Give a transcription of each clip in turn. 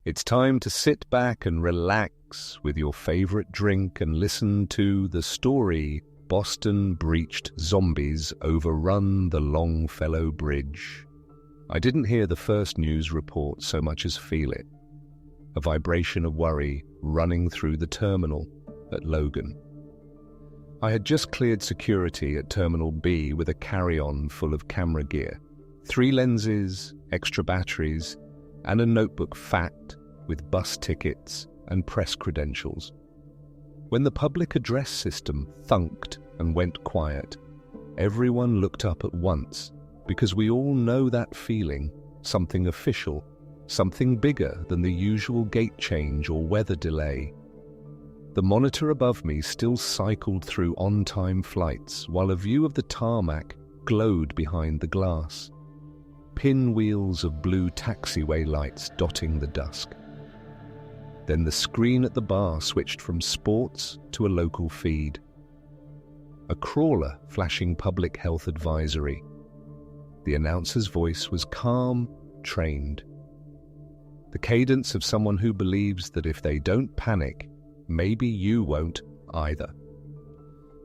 It's time to sit back and relax with your favorite drink and listen to the story Boston breached zombies overrun the Longfellow Bridge. I didn't hear the first news report so much as feel it. A vibration of worry running through the terminal at Logan. I had just cleared security at Terminal B with a carry-on full of camera gear, 3 lenses, extra batteries, and a notebook fact with bus tickets and press credentials. When the public address system thunked and went quiet, everyone looked up at once because we all know that feeling, something official, something bigger than the usual gate change or weather delay. The monitor above me still cycled through on-time flights while a view of the tarmac glowed behind the glass. Pinwheels of blue taxiway lights dotting the dusk. Then the screen at the bar switched from sports to a local feed. A crawler flashing public health advisory. The announcer's voice was calm, trained. The cadence of someone who believes that if they don't panic, maybe you won't either.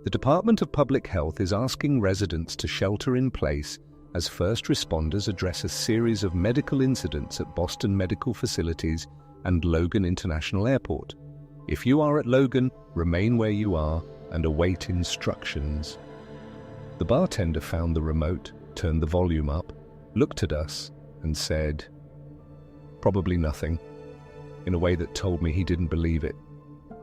The Department of Public Health is asking residents to shelter in place as first responders address a series of medical incidents at Boston medical facilities and Logan International Airport. If you are at Logan, remain where you are and await instructions. The bartender found the remote, turned the volume up, looked at us, and said, "Probably nothing," in a way that told me he didn't believe it.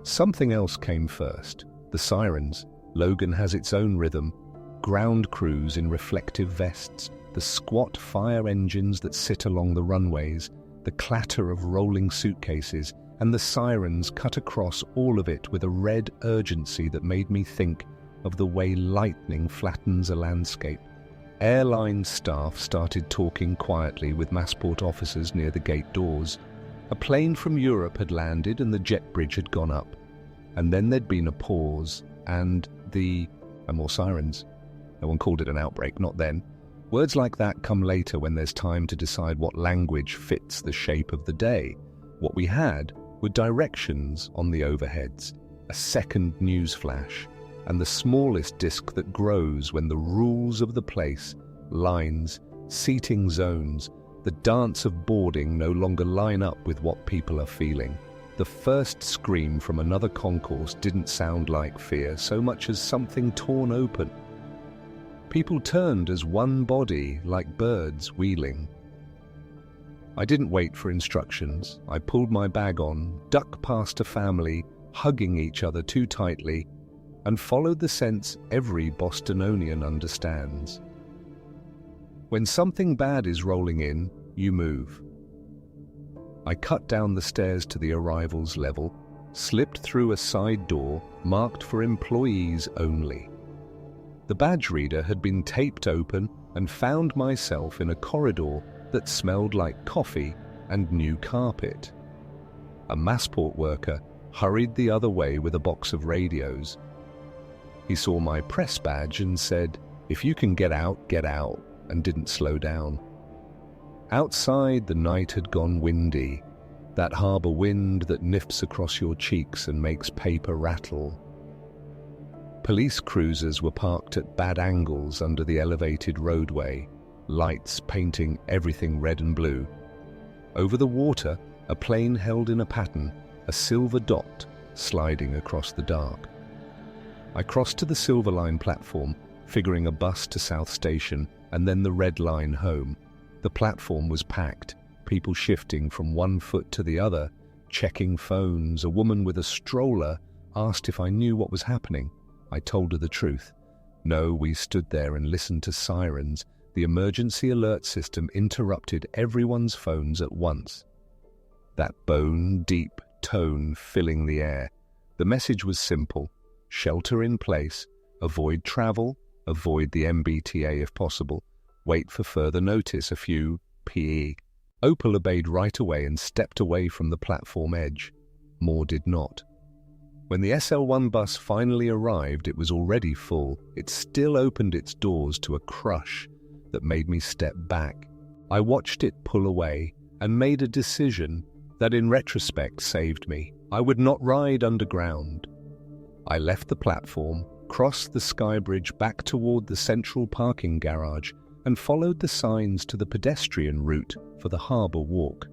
Something else came first. The sirens. Logan has its own rhythm. Ground crews in reflective vests, the squat fire engines that sit along the runways, the clatter of rolling suitcases, and the sirens cut across all of it with a red urgency that made me think of the way lightning flattens a landscape. Airline staff started talking quietly with Massport officers near the gate doors. A plane from Europe had landed and the jet bridge had gone up. And then there'd been a pause, and more sirens. No one called it an outbreak, not then. Words like that come later when there's time to decide what language fits the shape of the day. What we had were directions on the overheads, a second news flash, and the smallest disc that grows when the rules of the place, lines, seating zones, the dance of boarding no longer line up with what people are feeling. The first scream from another concourse didn't sound like fear so much as something torn open. People turned as one body, like birds wheeling. I didn't wait for instructions. I pulled my bag on, ducked past a family, hugging each other too tightly, and followed the sense every Bostonian understands. When something bad is rolling in, you move. I cut down the stairs to the arrivals level, slipped through a side door marked for employees only. The badge reader had been taped open and found myself in a corridor that smelled like coffee and new carpet. A Massport worker hurried the other way with a box of radios. He saw my press badge and said, "If you can get out," and didn't slow down. Outside, the night had gone windy, that harbour wind that nips across your cheeks and makes paper rattle. Police cruisers were parked at bad angles under the elevated roadway, lights painting everything red and blue. Over the water, a plane held in a pattern, a silver dot sliding across the dark. I crossed to the Silver Line platform, figuring a bus to South Station and then the Red Line home. The platform was packed, people shifting from one foot to the other, checking phones. A woman with a stroller asked if I knew what was happening. I told her the truth. No, we stood there and listened to sirens. The emergency alert system interrupted everyone's phones at once. That bone-deep tone filling the air. The message was simple. Shelter in place, avoid travel, avoid the MBTA if possible, wait for further notice, a few PE. Opal obeyed right away and stepped away from the platform edge. More did not. When the SL1 bus finally arrived, it was already full. It still opened its doors to a crush that made me step back. I watched it pull away and made a decision that in retrospect saved me. I would not ride underground. I left the platform, crossed the sky bridge back toward the central parking garage, and followed the signs to the pedestrian route for the harbour walk.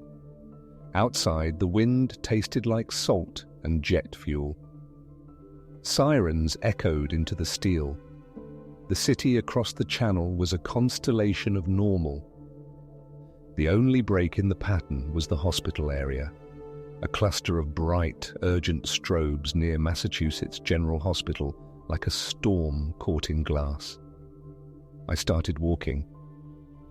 Outside, the wind tasted like salt and jet fuel. Sirens echoed into the steel. The city across the channel was a constellation of normal. The only break in the pattern was the hospital area, a cluster of bright, urgent strobes near Massachusetts General Hospital, like a storm caught in glass. I started walking.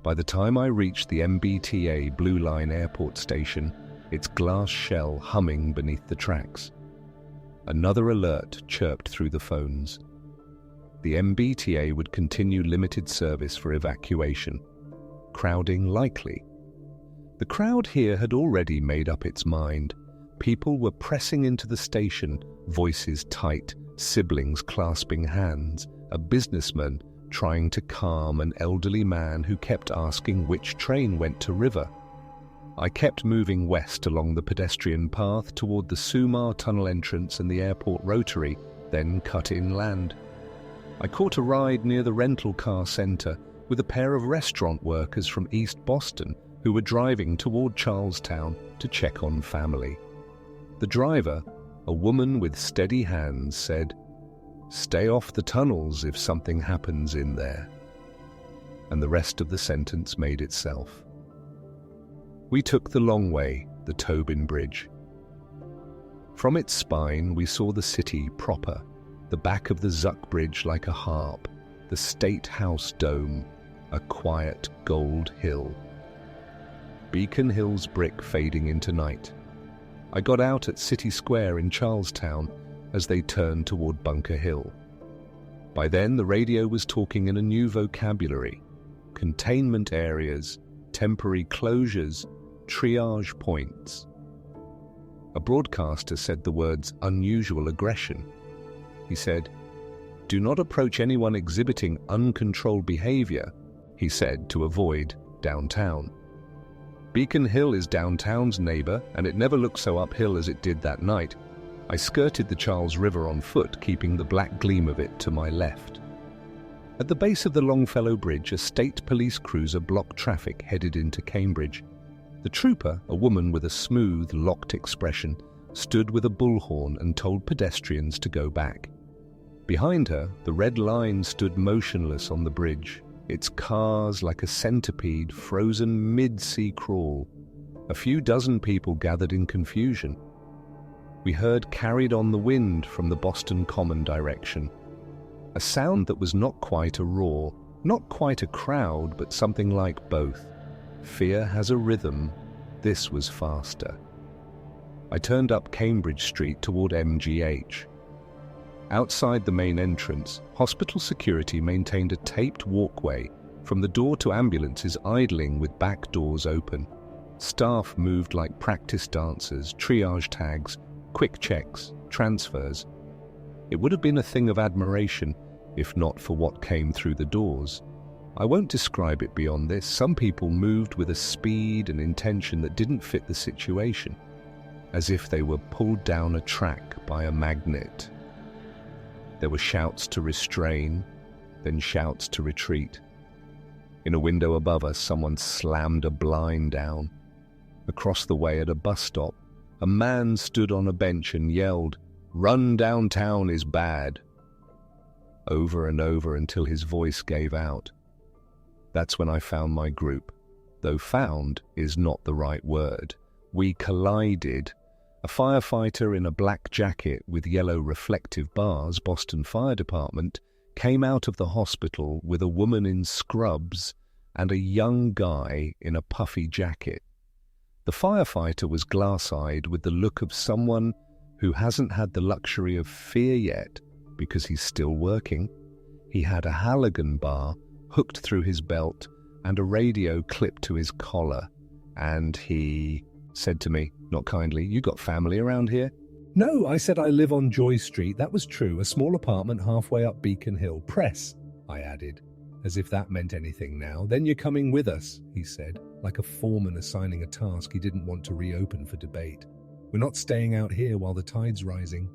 By the time I reached the MBTA Blue Line airport station, its glass shell humming beneath the tracks. Another alert chirped through the phones. The MBTA would continue limited service for evacuation. Crowding likely. The crowd here had already made up its mind. People were pressing into the station, voices tight, siblings clasping hands, a businessman trying to calm an elderly man who kept asking which train went to River. I kept moving west along the pedestrian path toward the Sumar Tunnel entrance and the airport rotary, then cut inland. I caught a ride near the rental car center with a pair of restaurant workers from East Boston who were driving toward Charlestown to check on family. The driver, a woman with steady hands, said, "Stay off the tunnels if something happens in there." And the rest of the sentence made itself. We took the long way, the Tobin Bridge. From its spine we saw the city proper, the back of the Zuck Bridge like a harp, the State House dome, a quiet gold hill. Beacon Hill's brick fading into night. I got out at City Square in Charlestown as they turned toward Bunker Hill. By then the radio was talking in a new vocabulary: containment areas, temporary closures, triage points. A broadcaster said the words unusual aggression. He said, "Do not approach anyone exhibiting uncontrolled behavior," he said, to avoid downtown. Beacon Hill is downtown's neighbor, and it never looked so uphill as it did that night. I skirted the Charles River on foot, keeping the black gleam of it to my left. At the base of the Longfellow Bridge, a state police cruiser blocked traffic headed into Cambridge. The trooper, a woman with a smooth, locked expression, stood with a bullhorn and told pedestrians to go back. Behind her, the red line stood motionless on the bridge, its cars like a centipede frozen mid-sea crawl. A few dozen people gathered in confusion. We heard "Carried on the Wind" from the Boston Common direction. A sound that was not quite a roar, not quite a crowd, but something like both. Fear has a rhythm. This was faster. I turned up Cambridge Street toward MGH. Outside the main entrance, hospital security maintained a taped walkway from the door to ambulances idling with back doors open. Staff moved like practice dancers, triage tags, quick checks, transfers. It would have been a thing of admiration if not for what came through the doors. I won't describe it beyond this. Some people moved with a speed and intention that didn't fit the situation, as if they were pulled down a track by a magnet. There were shouts to restrain, then shouts to retreat. In a window above us, someone slammed a blind down. Across the way at a bus stop, a man stood on a bench and yelled, "Run downtown is bad," over and over until his voice gave out. That's when I found my group, though found is not the right word. We collided. A firefighter in a black jacket with yellow reflective bars, Boston Fire Department, came out of the hospital with a woman in scrubs and a young guy in a puffy jacket. The firefighter was glass-eyed with the look of someone who hasn't had the luxury of fear yet because he's still working. He had a Halligan bar hooked through his belt and a radio clipped to his collar, and he said to me, not kindly, "You got family around here?" "No," I said, "I live on Joy Street." That was true, a small apartment halfway up Beacon Hill. "Press," I added. As if that meant anything now. Then you're coming with us, he said, like a foreman assigning a task he didn't want to reopen for debate. We're not staying out here while the tide's rising.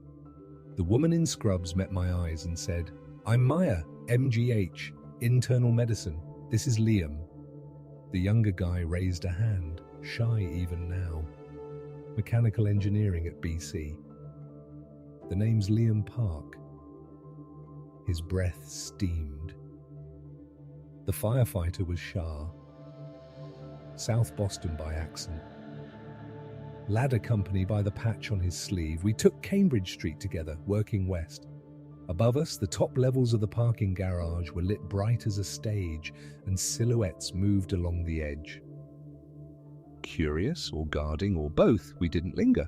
The woman in scrubs met my eyes and said, I'm Maya, MGH, internal medicine. This is Liam. The younger guy raised a hand, shy even now. Mechanical engineering at BC. The name's Liam Park. His breath steamed. The firefighter was Shah. South Boston by accent. Ladder company by the patch on his sleeve. We took Cambridge Street together, working west. Above us, the top levels of the parking garage were lit bright as a stage, and silhouettes moved along the edge. Curious, or guarding, or both, we didn't linger.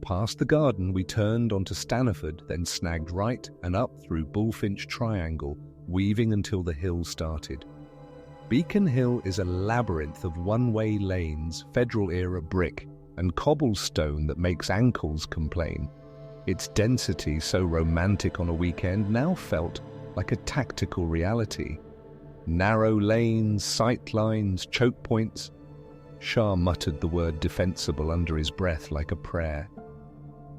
Past the garden, we turned onto Staniford, then snagged right and up through Bullfinch Triangle, weaving until the hill started. Beacon Hill is a labyrinth of one-way lanes, Federal-era brick, and cobblestone that makes ankles complain. Its density, so romantic on a weekend, now felt like a tactical reality. Narrow lanes, sight lines, choke points. Shah muttered the word defensible under his breath like a prayer.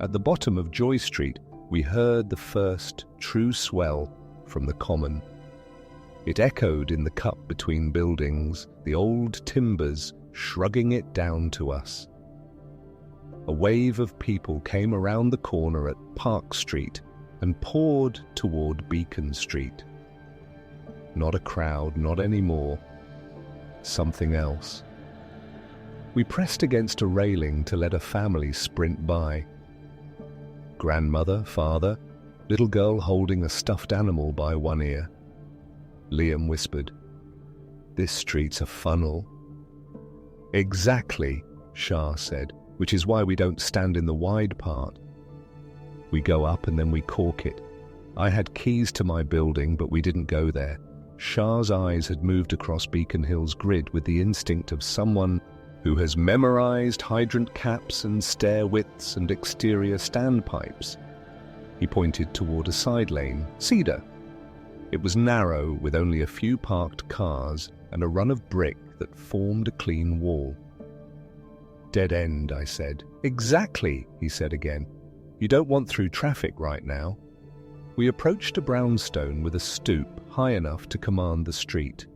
At the bottom of Joy Street, we heard the first true swell from the common. It echoed in the cup between buildings, the old timbers shrugging it down to us. A wave of people came around the corner at Park Street and poured toward Beacon Street. Not a crowd, not anymore. Something else. We pressed against a railing to let a family sprint by. Grandmother, father, little girl holding a stuffed animal by one ear. Liam whispered, "This street's a funnel." "Exactly," Shah said, "which is why we don't stand in the wide part. We go up and then we cork it. I had keys to my building, but we didn't go there." Shah's eyes had moved across Beacon Hill's grid with the instinct of someone who has memorized hydrant caps and stair widths and exterior standpipes. He pointed toward a side lane, Cedar. It was narrow, with only a few parked cars and a run of brick that formed a clean wall. "Dead end," I said. "Exactly," he said again. "You don't want through traffic right now." We approached a brownstone with a stoop high enough to command the street.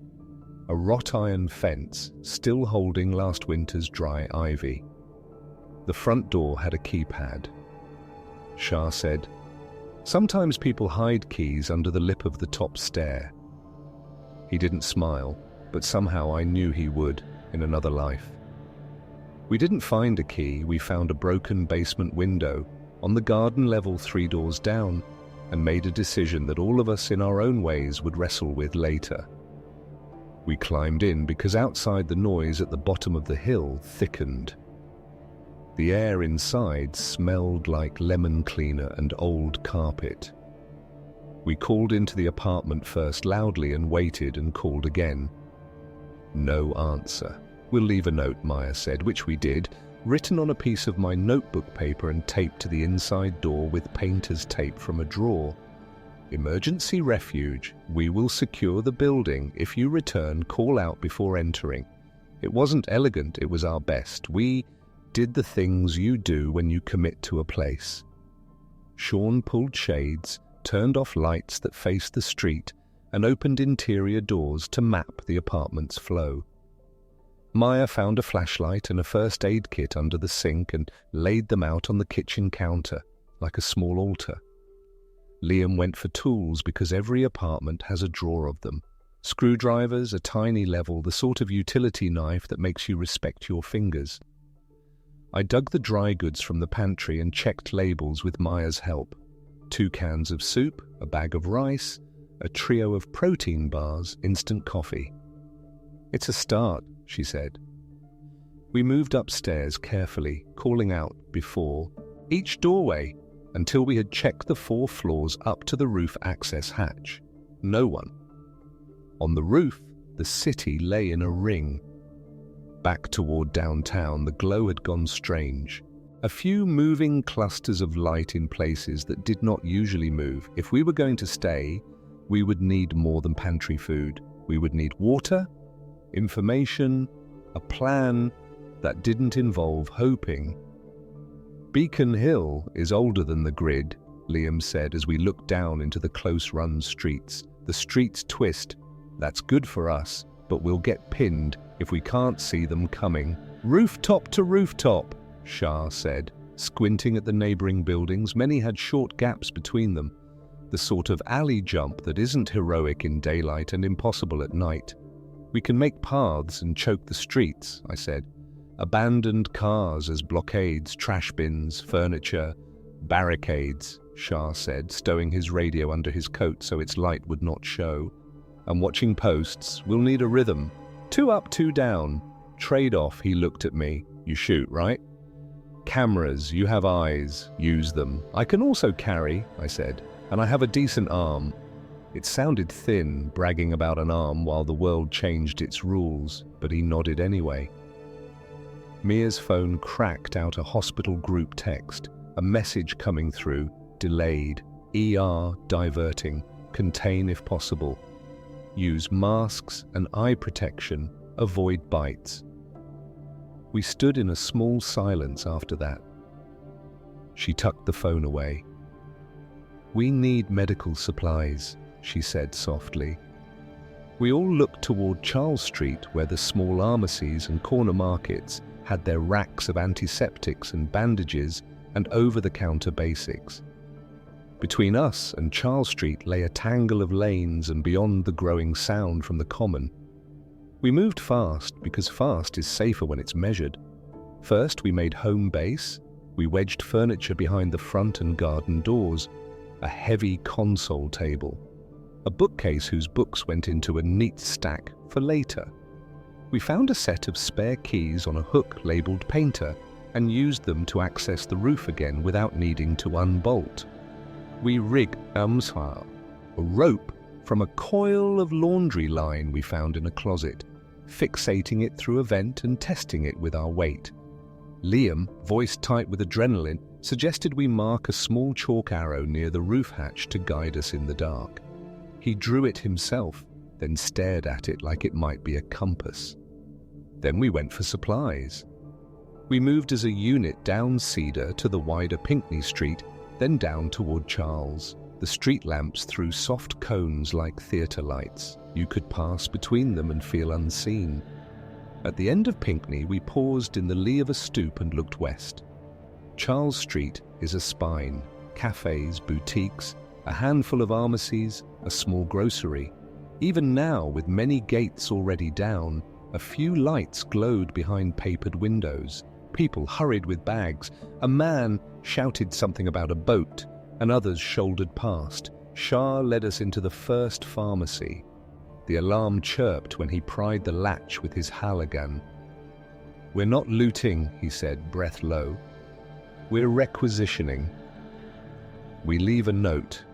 A wrought iron fence, still holding last winter's dry ivy. The front door had a keypad. Shah said, "Sometimes people hide keys under the lip of the top stair." He didn't smile, but somehow I knew he would in another life. We didn't find a key. We found a broken basement window on the garden level 3 doors down and made a decision that all of us in our own ways would wrestle with later. We climbed in because outside the noise at the bottom of the hill thickened. The air inside smelled like lemon cleaner and old carpet. We called into the apartment first loudly and waited and called again. No answer. "We'll leave a note," Maya said, which we did, written on a piece of my notebook paper and taped to the inside door with painter's tape from a drawer. "Emergency refuge. We will secure the building. If you return, call out before entering." It wasn't elegant, it was our best. We did the things you do when you commit to a place. Sean pulled shades, turned off lights that faced the street, and opened interior doors to map the apartment's flow. Maya found a flashlight and a first aid kit under the sink and laid them out on the kitchen counter, like a small altar. Liam went for tools because every apartment has a drawer of them. Screwdrivers, a tiny level, the sort of utility knife that makes you respect your fingers. I dug the dry goods from the pantry and checked labels with Maya's help. 2 cans of soup, a bag of rice, a trio of protein bars, instant coffee. "It's a start," she said. We moved upstairs carefully, calling out before each doorway until we had checked the 4 floors up to the roof access hatch. No one. On the roof, the city lay in a ring. Back toward downtown, the glow had gone strange. A few moving clusters of light in places that did not usually move. If we were going to stay, We would need more than pantry food. We would need water, information, a plan that didn't involve hoping. Beacon Hill is older than the grid, Liam said as we looked down into the close-run streets. The streets twist. That's good for us, but we'll get pinned if we can't see them coming. Rooftop to rooftop, Shah said, squinting at the neighboring buildings. Many had short gaps between them, the sort of alley jump that isn't heroic in daylight and impossible at night. We can make paths and choke the streets, I said. Abandoned cars as blockades, trash bins, furniture, barricades, Shah said, stowing his radio under his coat so its light would not show. And watching posts, we'll need a rhythm. 2 up, 2 down. Trade-off, he looked at me. You shoot, right? Cameras, you have eyes. Use them. I can also carry, I said, and I have a decent arm. It sounded thin, bragging about an arm while the world changed its rules, but he nodded anyway. Mia's phone cracked out a hospital group text, a message coming through, delayed, ER diverting, contain if possible. Use masks and eye protection, avoid bites. We stood in a small silence after that. She tucked the phone away. We need medical supplies, she said softly. We all looked toward Charles Street, where the small pharmacies and corner markets had their racks of antiseptics and bandages and over-the-counter basics. Between us and Charles Street lay a tangle of lanes and beyond the growing sound from the common. We moved fast because fast is safer when it's measured. First, we made home base. We wedged furniture behind the front and garden doors, a heavy console table, a bookcase whose books went into a neat stack for later. We found a set of spare keys on a hook labeled painter and used them to access the roof again without needing to unbolt. We rigged a rope from a coil of laundry line we found in a closet, fixating it through a vent and testing it with our weight. Liam, voice tight with adrenaline, suggested we mark a small chalk arrow near the roof hatch to guide us in the dark. He drew it himself, then stared at it like it might be a compass. Then we went for supplies. We moved as a unit down Cedar to the wider Pinckney Street, then down toward Charles. The street lamps threw soft cones like theatre lights. You could pass between them and feel unseen. At the end of Pinckney, we paused in the lee of a stoop and looked west. Charles Street is a spine, cafes, boutiques, a handful of pharmacies, a small grocery. Even now, with many gates already down, a few lights glowed behind papered windows. People hurried with bags. A man shouted something about a boat, and others shouldered past. Shah led us into the first pharmacy. The alarm chirped when he pried the latch with his Halligan. "We're not looting," he said, breath low. "We're requisitioning. We leave a note.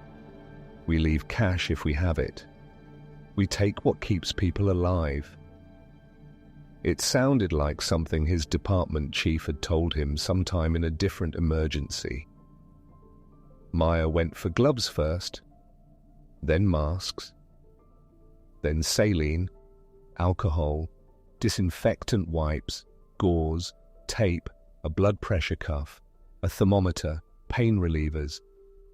We leave cash if we have it. We take what keeps people alive." It sounded like something his department chief had told him sometime in a different emergency. Maya went for gloves first, then masks, then saline, alcohol, disinfectant wipes, gauze, tape, a blood pressure cuff, a thermometer, pain relievers.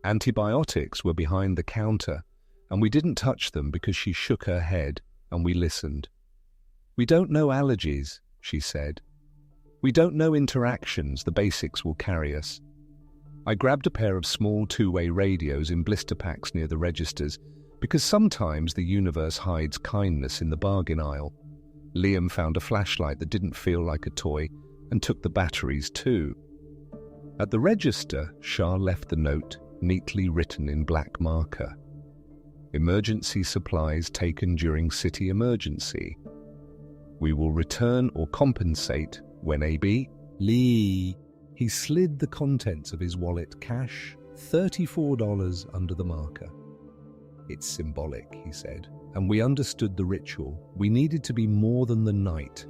Antibiotics were behind the counter, and we didn't touch them because she shook her head and we listened. "We don't know allergies," she said. "We don't know interactions. The basics will carry us." I grabbed a pair of small two-way radios in blister packs near the registers, because sometimes the universe hides kindness in the bargain aisle. Liam found a flashlight that didn't feel like a toy and took the batteries too. At the register, Shah left the note, neatly written in black marker. "Emergency supplies taken during city emergency. We will return or compensate when AB Lee." He slid the contents of his wallet, cash, $34 under the marker. "It's symbolic," he said, and we understood the ritual. We needed to be more than the night.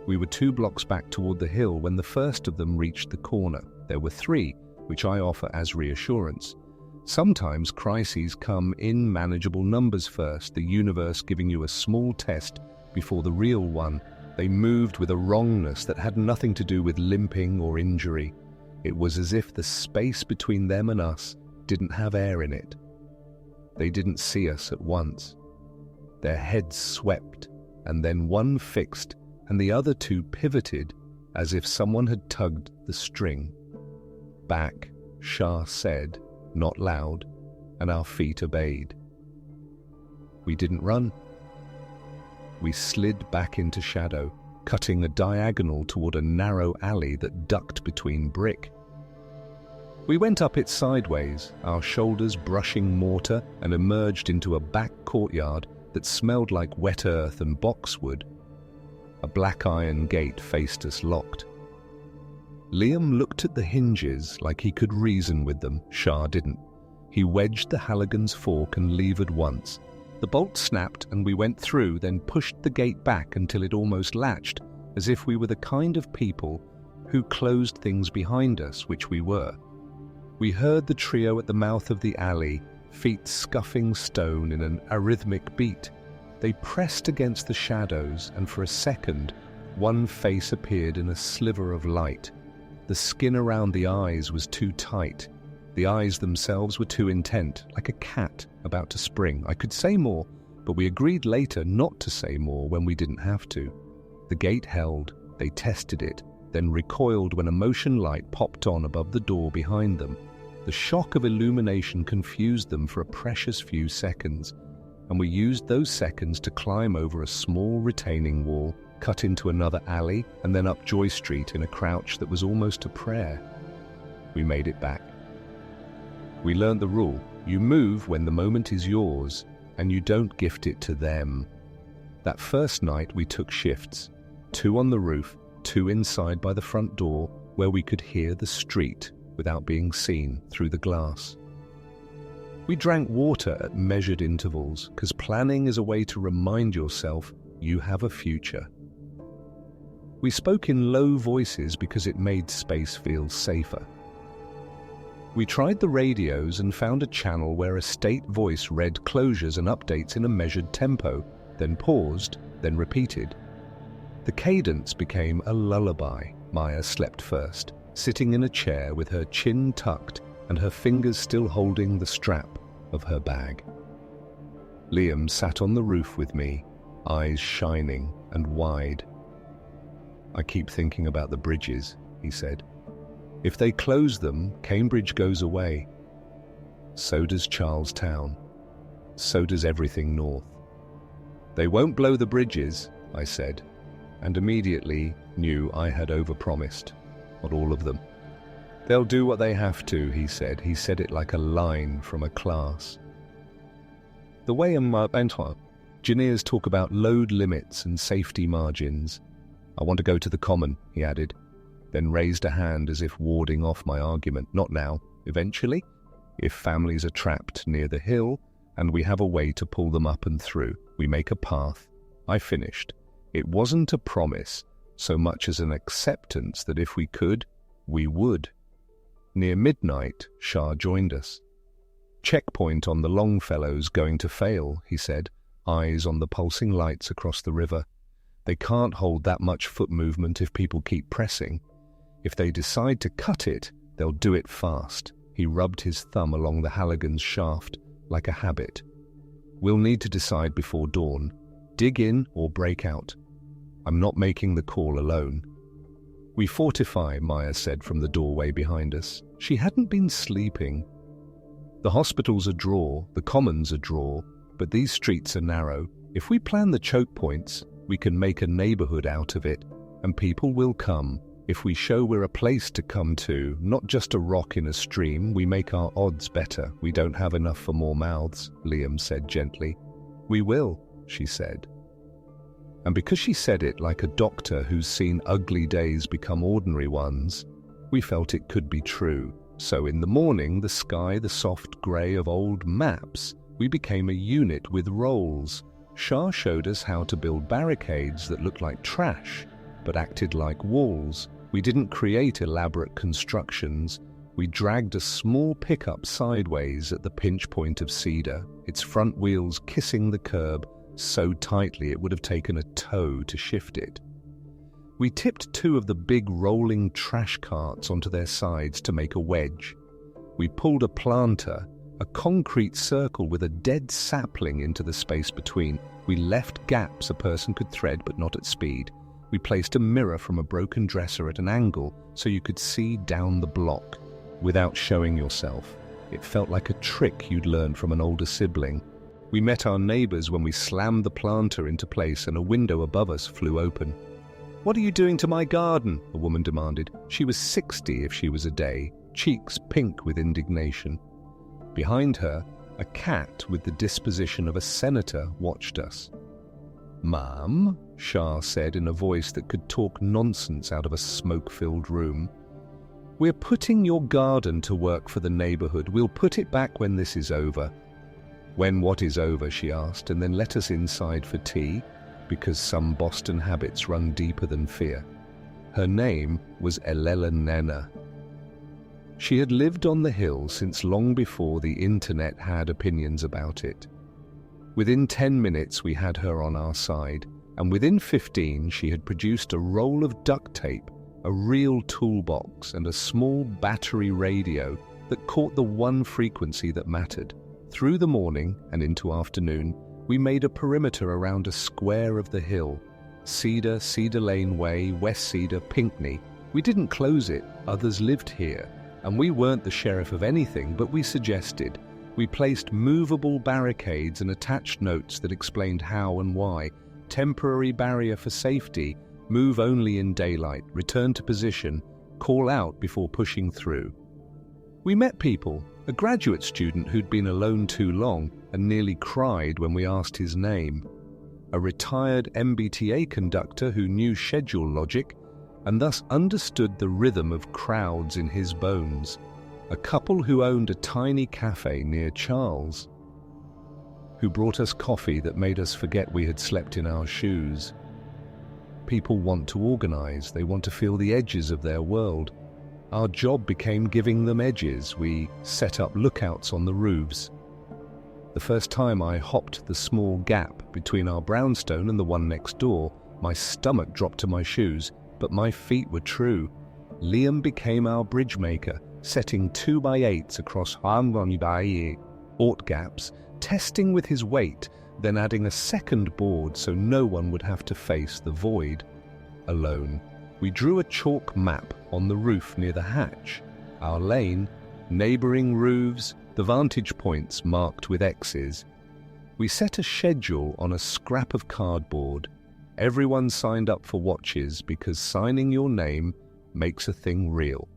We were 2 blocks back toward the hill when the first of them reached the corner. There were 3, which I offer as reassurance. Sometimes crises come in manageable numbers first, the universe giving you a small test before the real one. They moved with a wrongness that had nothing to do with limping or injury. It was as if the space between them and us didn't have air in it. They didn't see us at once. Their heads swept, and then one fixed, and the other two pivoted, as if someone had tugged the string. Back, Shah said, not loud, and our feet obeyed. We didn't run. We slid back into shadow, cutting a diagonal toward a narrow alley that ducked between brick. We went up it sideways, our shoulders brushing mortar, and emerged into a back courtyard that smelled like wet earth and boxwood. A black iron gate faced us locked. Liam looked at the hinges like he could reason with them. Shah didn't. He wedged the Halligan's fork and levered once. The bolt snapped and we went through, then pushed the gate back until it almost latched, as if we were the kind of people who closed things behind us, which we were. We heard the trio at the mouth of the alley, feet scuffing stone in an arrhythmic beat. They pressed against the shadows, and for a second, one face appeared in a sliver of light. The skin around the eyes was too tight. The eyes themselves were too intent, like a cat about to spring. I could say more, but we agreed later not to say more when we didn't have to. The gate held, they tested it, then recoiled when a motion light popped on above the door behind them. The shock of illumination confused them for a precious few seconds, and we used those seconds to climb over a small retaining wall, cut into another alley, and then up Joy Street in a crouch that was almost a prayer. We made it back. We learned the rule: you move when the moment is yours, and you don't gift it to them. That first night we took shifts, 2 on the roof, 2 inside by the front door, where we could hear the street without being seen through the glass. We drank water at measured intervals, because planning is a way to remind yourself you have a future. We spoke in low voices because it made space feel safer. We tried the radios and found a channel where a state voice read closures and updates in a measured tempo, then paused, then repeated. The cadence became a lullaby. Maya slept first, sitting in a chair with her chin tucked and her fingers still holding the strap of her bag. Liam sat on the roof with me, eyes shining and wide. "I keep thinking about the bridges," he said. "If they close them, Cambridge goes away. So does Charlestown. So does everything north." "They won't blow the bridges," I said, and immediately knew I had overpromised. Not all of them. "They'll do what they have to," he said. He said it like a line from a class. The way engineers talk about load limits and safety margins. "I want to go to the common," he added, then raised a hand as if warding off my argument. "Not now. Eventually, if families are trapped near the hill and we have a way to pull them up and through, we make a path." I finished. It wasn't a promise so much as an acceptance that if we could, we would. Near midnight, Shah joined us. "Checkpoint on the Longfellow's going to fail," he said, eyes on the pulsing lights across the river. "They can't hold that much foot movement if people keep pressing. If they decide to cut it, they'll do it fast." He rubbed his thumb along the Halligan's shaft like a habit. "We'll need to decide before dawn. Dig in or break out. I'm not making the call alone." "We fortify," Maya said from the doorway behind us. She hadn't been sleeping. "The hospital's a draw, the common's a draw, but these streets are narrow. If we plan the choke points, we can make a neighborhood out of it, and people will come. If we show we're a place to come to, not just a rock in a stream, we make our odds better. We don't have enough for more mouths," Liam said gently. "We will," she said. And because she said it like a doctor who's seen ugly days become ordinary ones, we felt it could be true. So in the morning, the sky the soft grey of old maps, we became a unit with roles. Shah showed us how to build barricades that looked like trash, but acted like walls. We didn't create elaborate constructions. We dragged a small pickup sideways at the pinch point of cedar, its front wheels kissing the curb so tightly it would have taken a toe to shift it. We tipped 2 of the big rolling trash carts onto their sides to make a wedge. We pulled a planter, a concrete circle with a dead sapling, into the space between. We left gaps a person could thread, but not at speed. We placed a mirror from a broken dresser at an angle so you could see down the block without showing yourself. It felt like a trick you'd learned from an older sibling. We met our neighbors when we slammed the planter into place and a window above us flew open. "What are you doing to my garden?" a woman demanded. She was 60 if she was a day, cheeks pink with indignation. Behind her, a cat with the disposition of a senator watched us. "Ma'am," Shah said in a voice that could talk nonsense out of a smoke-filled room, "we're putting your garden to work for the neighborhood. We'll put it back when this is over." "When what is over?" she asked, and then let us inside for tea, because some Boston habits run deeper than fear. Her name was Elela Nena. She had lived on the hill since long before the internet had opinions about it. Within 10 minutes we had her on our side, and within 15 she had produced a roll of duct tape, a real toolbox, and a small battery radio that caught the one frequency that mattered. Through the morning and into afternoon, we made a perimeter around a square of the hill. Cedar, Cedar Lane Way, West Cedar, Pinckney. We didn't close it, others lived here, and we weren't the sheriff of anything, but we suggested. We placed movable barricades and attached notes that explained how and why. Temporary barrier for safety, move only in daylight, return to position, call out before pushing through. We met people, a graduate student who'd been alone too long and nearly cried when we asked his name, a retired MBTA conductor who knew schedule logic and thus understood the rhythm of crowds in his bones, a couple who owned a tiny cafe near Charles, who brought us coffee that made us forget we had slept in our shoes. People want to organize, they want to feel the edges of their world. Our job became giving them edges. We set up lookouts on the roofs. The first time I hopped the small gap between our brownstone and the one next door, my stomach dropped to my shoes, but my feet were true. Liam became our bridge maker, setting 2x8s across Aught gaps, testing with his weight, then adding a second board so no one would have to face the void alone. We drew a chalk map on the roof near the hatch, our lane, neighboring roofs, the vantage points marked with X's. We set a schedule on a scrap of cardboard. Everyone signed up for watches because signing your name makes a thing real.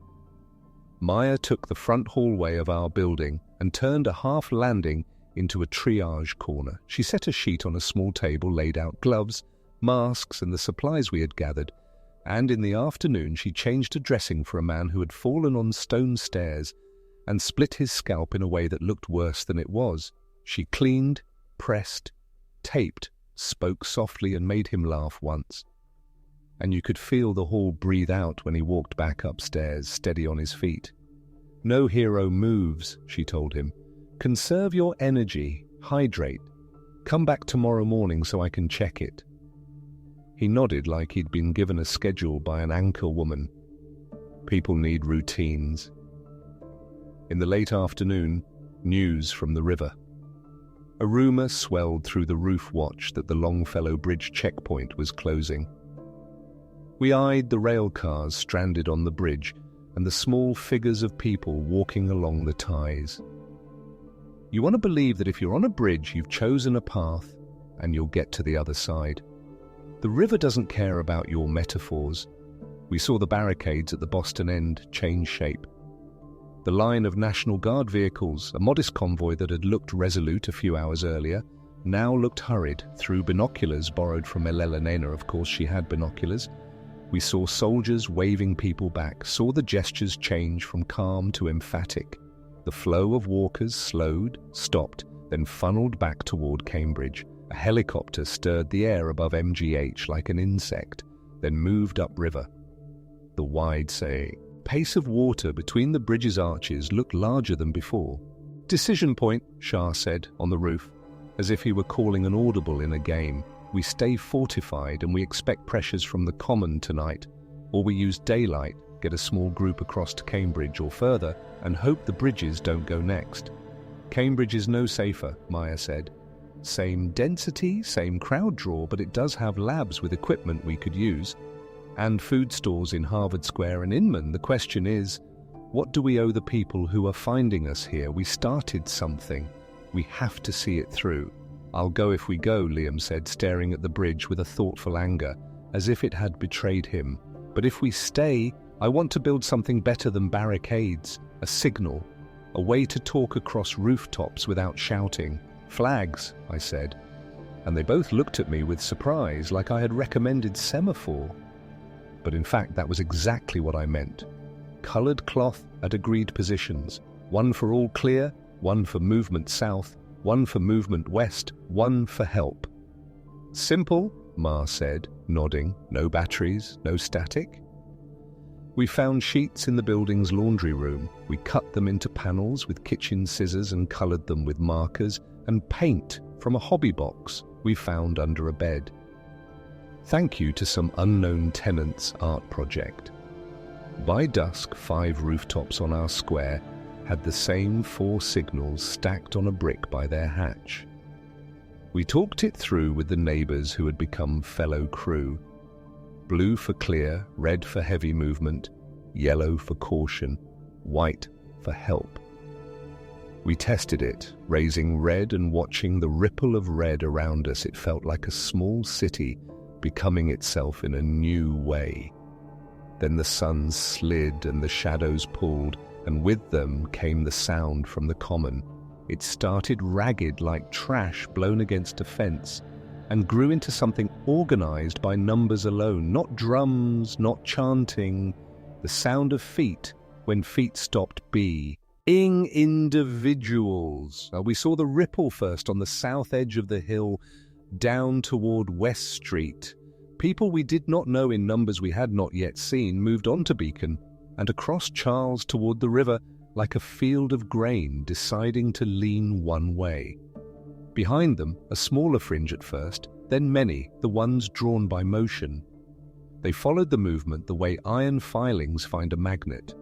Maya took the front hallway of our building and turned a half landing into a triage corner. She set a sheet on a small table, laid out gloves, masks, and the supplies we had gathered, and in the afternoon she changed a dressing for a man who had fallen on stone stairs and split his scalp in a way that looked worse than it was. She cleaned, pressed, taped, spoke softly, and made him laugh once. And you could feel the hall breathe out when he walked back upstairs, steady on his feet. "No hero moves," she told him. "Conserve your energy, hydrate. Come back tomorrow morning so I can check it." He nodded like he'd been given a schedule by an anchor woman. People need routines. In the late afternoon, news from the river. A rumor swelled through the roof watch that the Longfellow Bridge checkpoint was closing. We eyed the rail cars stranded on the bridge and the small figures of people walking along the ties. You want to believe that if you're on a bridge, you've chosen a path and you'll get to the other side. The river doesn't care about your metaphors. We saw the barricades at the Boston end change shape. The line of National Guard vehicles, a modest convoy that had looked resolute a few hours earlier, now looked hurried through binoculars borrowed from Elela Nena. Of course, she had binoculars. We saw soldiers waving people back, saw the gestures change from calm to emphatic. The flow of walkers slowed, stopped, then funneled back toward Cambridge. A helicopter stirred the air above MGH like an insect, then moved upriver. The wide say, pace of water between the bridge's arches looked larger than before. "Decision point," Shah said on the roof, as if he were calling an audible in a game. "We stay fortified and we expect pressures from the common tonight, or we use daylight, get a small group across to Cambridge or further, and hope the bridges don't go next." "Cambridge is no safer," Maya said. "Same density, same crowd draw, but it does have labs with equipment we could use. And food stores in Harvard Square and Inman. The question is, what do we owe the people who are finding us here? We started something. We have to see it through." "I'll go if we go," Liam said, staring at the bridge with a thoughtful anger, as if it had betrayed him. "But if we stay, I want to build something better than barricades, a signal, a way to talk across rooftops without shouting." "Flags," I said, and they both looked at me with surprise, like I had recommended semaphore. But in fact, that was exactly what I meant. Coloured cloth at agreed positions, one for all clear, one for movement south, one for movement west, one for help. "Simple," Ma said, nodding. "No batteries, no static." We found sheets in the building's laundry room. We cut them into panels with kitchen scissors and coloured them with markers, and paint from a hobby box we found under a bed. Thank you to some unknown tenant's art project. By dusk, 5 rooftops on our square had the same 4 signals stacked on a brick by their hatch. We talked it through with the neighbours who had become fellow crew. Blue for clear, red for heavy movement, yellow for caution, white for help. We tested it, raising red and watching the ripple of red around us. It felt like a small city becoming itself in a new way. Then the sun slid and the shadows pulled, and with them came the sound from the common. It started ragged like trash blown against a fence, and grew into something organized by numbers alone, not drums, not chanting, the sound of feet when feet stopped being individuals. We saw the ripple first on the south edge of the hill, down toward West Street. People we did not know in numbers we had not yet seen moved on to Beacon and across Charles toward the river like a field of grain deciding to lean one way. Behind them, a smaller fringe at first, then many, the ones drawn by motion. They followed the movement the way iron filings find a magnet.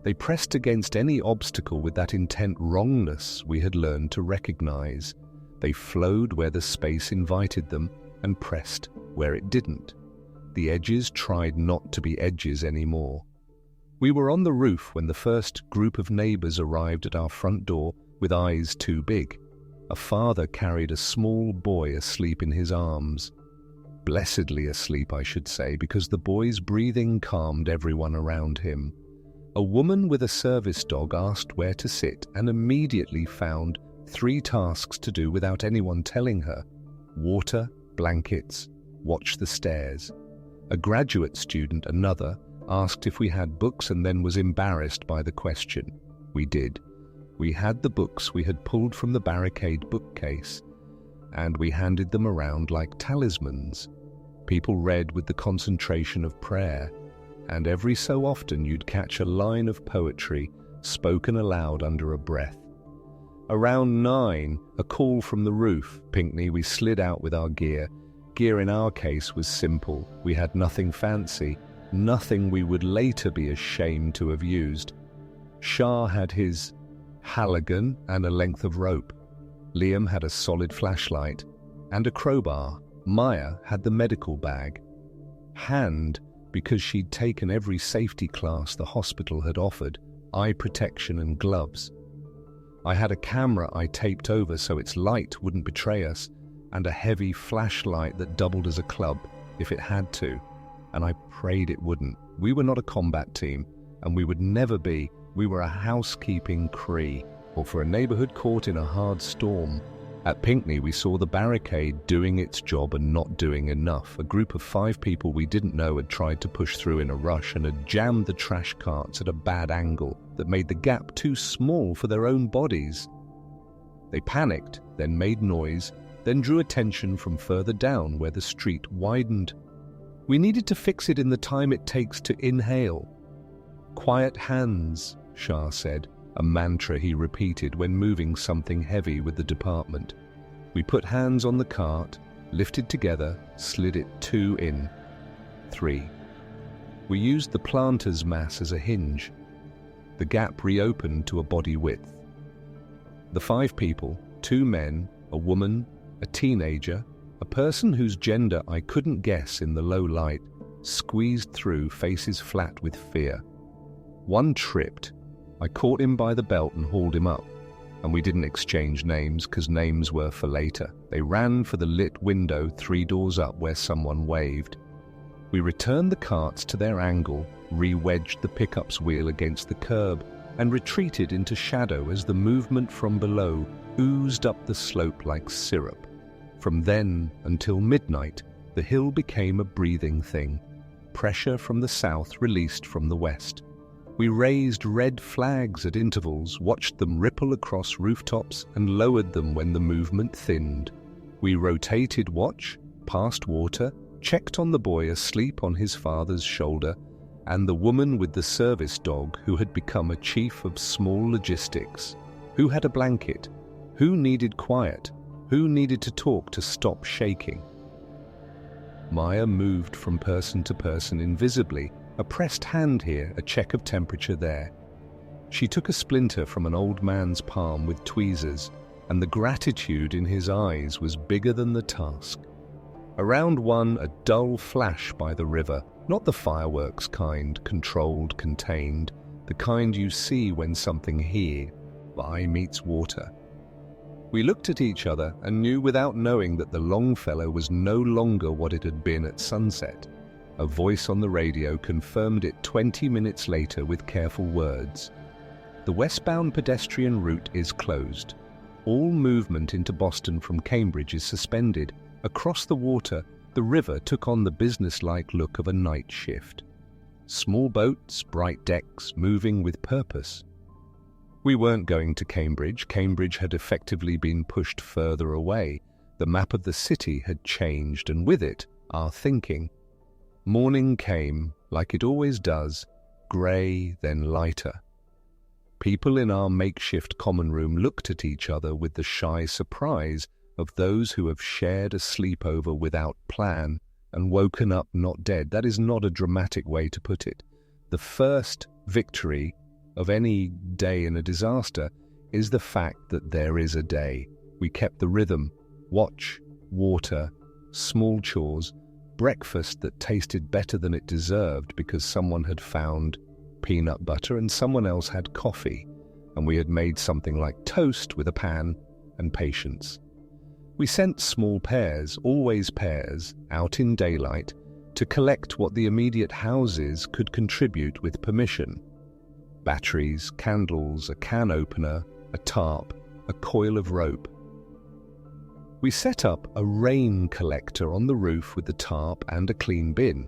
They pressed against any obstacle with that intent wrongness we had learned to recognize. They flowed where the space invited them and pressed where it didn't. The edges tried not to be edges anymore. We were on the roof when the first group of neighbors arrived at our front door with eyes too big. A father carried a small boy asleep in his arms. Blessedly asleep, I should say, because the boy's breathing calmed everyone around him. A woman with a service dog asked where to sit and immediately found 3 tasks to do without anyone telling her: water, blankets, watch the stairs. A graduate student, another, asked if we had books and then was embarrassed by the question. We did. We had the books we had pulled from the barricade bookcase, and we handed them around like talismans. People read with the concentration of prayer, and every so often you'd catch a line of poetry spoken aloud under a breath. Around 9, a call from the roof. Pinckney, we slid out with our gear. Gear in our case was simple. We had nothing fancy, nothing we would later be ashamed to have used. Shah had his Halligan and a length of rope. Liam had a solid flashlight and a crowbar. Maya had the medical bag. Hand, because she'd taken every safety class the hospital had offered, eye protection and gloves. I had a camera I taped over so its light wouldn't betray us, and a heavy flashlight that doubled as a club if it had to, and I prayed it wouldn't. We were not a combat team, and we would never be. We were a housekeeping Cree, or for a neighborhood caught in a hard storm. At Pinckney, we saw the barricade doing its job and not doing enough. A group of 5 people we didn't know had tried to push through in a rush and had jammed the trash carts at a bad angle that made the gap too small for their own bodies. They panicked, then made noise, then drew attention from further down where the street widened. We needed to fix it in the time it takes to inhale. "Quiet hands," Shah said, a mantra he repeated when moving something heavy with the department. We put hands on the cart, lifted together, slid it 2 in. 3. We used the planter's mass as a hinge. The gap reopened to a body width. The 5 people, 2 men, a woman, a teenager, a person whose gender I couldn't guess in the low light, squeezed through, faces flat with fear. One tripped. I caught him by the belt and hauled him up. And we didn't exchange names, because names were for later. They ran for the lit window 3 doors up where someone waved. We returned the carts to their angle, re-wedged the pickup's wheel against the curb, and retreated into shadow as the movement from below oozed up the slope like syrup. From then until midnight, the hill became a breathing thing. Pressure from the south released from the west. We raised red flags at intervals, watched them ripple across rooftops, and lowered them when the movement thinned. We rotated watch, passed water, checked on the boy asleep on his father's shoulder, and the woman with the service dog who had become a chief of small logistics. Who had a blanket? Who needed quiet? Who needed to talk to stop shaking? Maya moved from person to person invisibly, a pressed hand here, a check of temperature there. She took a splinter from an old man's palm with tweezers, and the gratitude in his eyes was bigger than the task. Around one, a dull flash by the river, not the fireworks kind, controlled, contained, the kind you see when something here, by meets water. We looked at each other and knew without knowing that the Longfellow was no longer what it had been at sunset. A voice on the radio confirmed it 20 minutes later with careful words. The westbound pedestrian route is closed. All movement into Boston from Cambridge is suspended. Across the water, the river took on the businesslike look of a night shift. Small boats, bright decks, moving with purpose. We weren't going to Cambridge. Cambridge had effectively been pushed further away. The map of the city had changed, and with it, our thinking. Morning came, like it always does, grey, then lighter. People in our makeshift common room looked at each other with the shy surprise of those who have shared a sleepover without plan and woken up not dead. That is not a dramatic way to put it. The first victory of any day in a disaster is the fact that there is a day. We kept the rhythm, watch, water, small chores, breakfast that tasted better than it deserved because someone had found peanut butter and someone else had coffee, and we had made something like toast with a pan and patience. We sent small pairs, always pairs, out in daylight to collect what the immediate houses could contribute with permission. Batteries, candles, a can opener, a tarp, a coil of rope. We set up a rain collector on the roof with the tarp and a clean bin.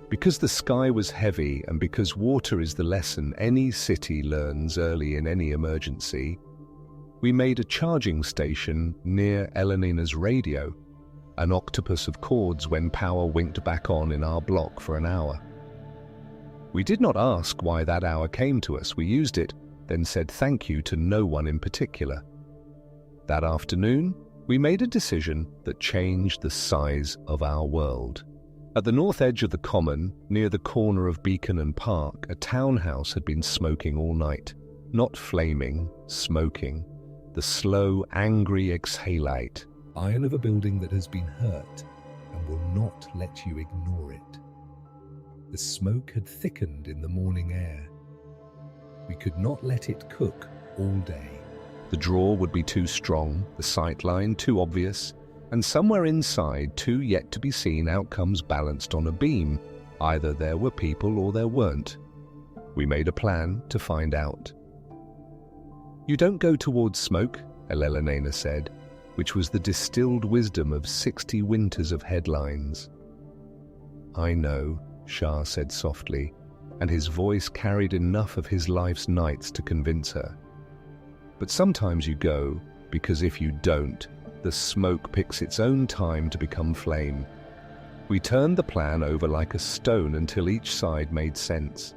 Because the sky was heavy and because water is the lesson any city learns early in any emergency, we made a charging station near Elenina's radio, an octopus of cords when power winked back on in our block for an hour. We did not ask why that hour came to us. We used it, then said thank you to no one in particular. That afternoon, we made a decision that changed the size of our world. At the north edge of the common, near the corner of Beacon and Park, a townhouse had been smoking all night. Not flaming, smoking. The slow, angry exhalate. Iron of a building that has been hurt and will not let you ignore it. The smoke had thickened in the morning air. We could not let it cook all day. The draw would be too strong, the sightline too obvious, and somewhere inside, two yet-to-be-seen outcomes balanced on a beam. Either there were people or there weren't. We made a plan to find out. "You don't go towards smoke," Elena said, which was the distilled wisdom of 60 winters of headlines. "I know," Shah said softly, and his voice carried enough of his life's nights to convince her. "But sometimes you go, because if you don't, the smoke picks its own time to become flame." We turned the plan over like a stone until each side made sense.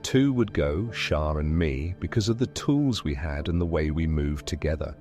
Two would go, Shah and me, because of the tools we had and the way we moved together.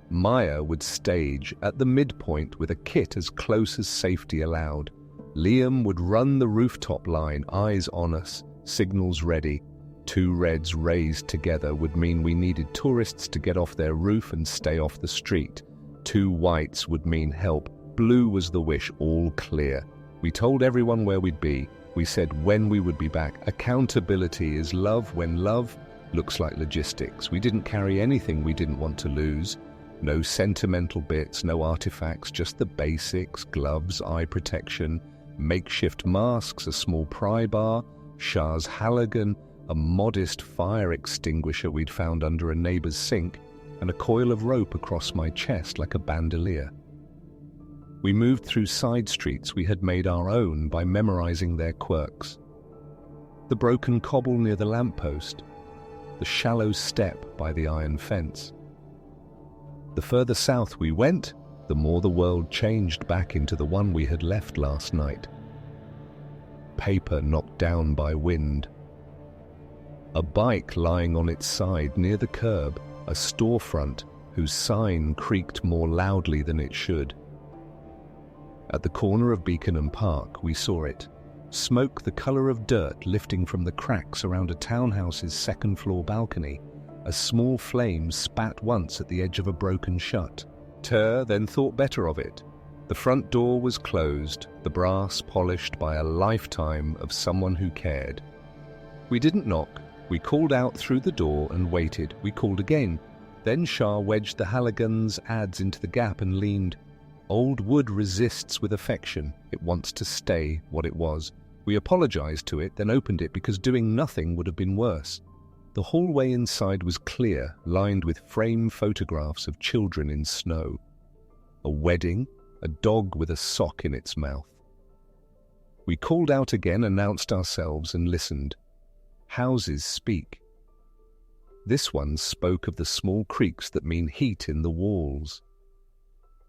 Maya would stage at the midpoint with a kit as close as safety allowed. Liam would run the rooftop line, eyes on us, signals ready. Two reds raised together would mean we needed tourists to get off their roof and stay off the street. Two whites would mean help. Blue was the wish, all clear. We told everyone where we'd be. We said when we would be back. Accountability is love when love looks like logistics. We didn't carry anything we didn't want to lose. No sentimental bits, no artifacts, just the basics: gloves, eye protection, makeshift masks, a small pry bar, Shah's Halligan, a modest fire extinguisher we'd found under a neighbor's sink, and a coil of rope across my chest like a bandolier. We moved through side streets we had made our own by memorizing their quirks. The broken cobble near the lamppost, the shallow step by the iron fence. The further south we went, the more the world changed back into the one we had left last night. Paper knocked down by wind. A bike lying on its side near the curb, a storefront whose sign creaked more loudly than it should. At the corner of Beacon and Park, we saw it. Smoke the color of dirt lifting from the cracks around a townhouse's second-floor balcony. A small flame spat once at the edge of a broken shut. Ter then thought better of it. The front door was closed, the brass polished by a lifetime of someone who cared. We didn't knock. We called out through the door and waited. We called again. Then Shah wedged the Halligan's adze into the gap and leaned. Old wood resists with affection. It wants to stay what it was. We apologized to it, then opened it because doing nothing would have been worse. The hallway inside was clear, lined with frame photographs of children in snow. A wedding, a dog with a sock in its mouth. We called out again, announced ourselves, and listened. Houses speak. This one spoke of the small creaks that mean heat in the walls.